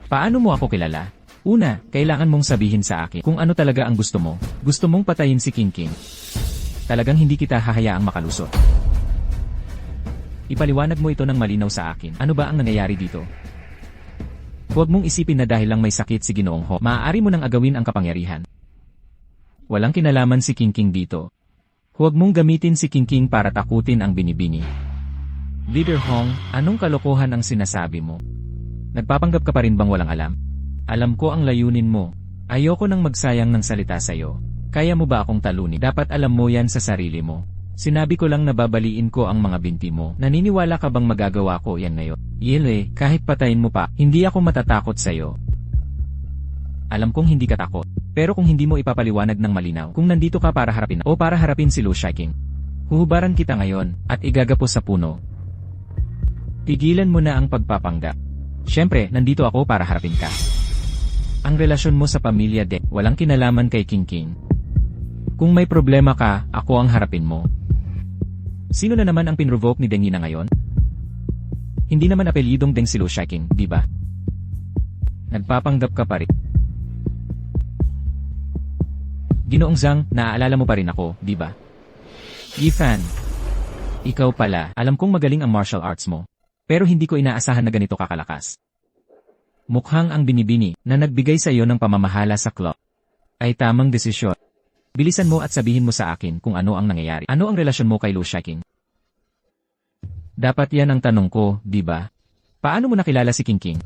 Paano mo ako kilala? Una, kailangan mong sabihin sa akin kung ano talaga ang gusto mo. Gusto mong patayin si King King. Talagang hindi kita hahayaang makalusot. Ipaliwanag mo ito ng malinaw sa akin. Ano ba ang nangyayari dito? Huwag mong isipin na dahil lang may sakit si Ginoong Ho, maaari mo nang agawin ang kapangyarihan. Walang kinalaman si King King dito. Huwag mong gamitin si King King para takutin ang binibini. Leader Hong, anong kalokohan ang sinasabi mo? Nagpapanggap ka pa rin bang walang alam? Alam ko ang layunin mo. Ayoko nang magsayang ng salita sa'yo. Kaya mo ba akong talunin? Dapat alam mo yan sa sarili mo. Sinabi ko lang na babaliin ko ang mga binti mo. Naniniwala ka bang magagawa ko yan ngayon? Yele, kahit patayin mo pa, hindi ako matatakot sa'yo. Alam kong hindi ka takot. Pero kung hindi mo ipapaliwanag ng malinaw, kung nandito ka para harapin o para harapin si Lu Shiking, huhubaran kita ngayon at igagapos sa puno. Tigilan mo na ang pagpapanggap. Siyempre, nandito ako para harapin ka. Ang relasyon mo sa pamilya Deng, walang kinalaman kay King King. Kung may problema ka, ako ang harapin mo. Sino na naman ang pinrovoke ni Deng Yina ngayon? Hindi naman apelyidong Deng si Lu Shiking, di ba? Nagpapanggap ka pa rin. Ginoong Zhang, naaalala mo pa rin ako, di ba? Yifan, ikaw pala, alam kong magaling ang martial arts mo. Pero hindi ko inaasahan na ganito kakalakas. Mukhang ang binibini na nagbigay sa iyo ng pamamahala sa club ay tamang desisyon. Bilisan mo at sabihin mo sa akin kung ano ang nangyayari. Ano ang relasyon mo kay Lu Shiking? Dapat yan ang tanong ko, di ba? Paano mo nakilala si King King?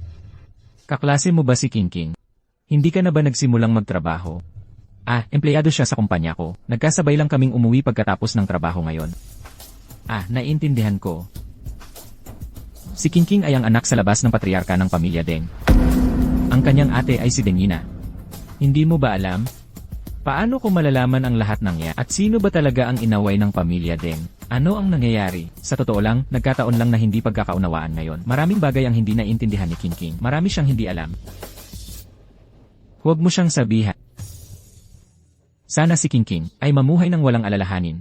Kaklase mo ba si King King? Hindi ka na ba nagsimulang magtrabaho? Empleyado siya sa kumpanya ko. Nagkasabay lang kaming umuwi pagkatapos ng trabaho ngayon. Naiintindihan ko. Si King King ay ang anak sa labas ng patriarka ng pamilya Deng. Ang kanyang ate ay si Deng Yina. Hindi mo ba alam? Paano ko malalaman ang lahat ng yan? At sino ba talaga ang inaway ng pamilya Deng? Ano ang nangyayari? Sa totoo lang, nagkataon lang na hindi pagkakaunawaan ngayon. Maraming bagay ang hindi naintindihan ni King King. Marami siyang hindi alam. Huwag mo siyang sabihan. Sana si King King ay mamuhay ng walang alalahanin.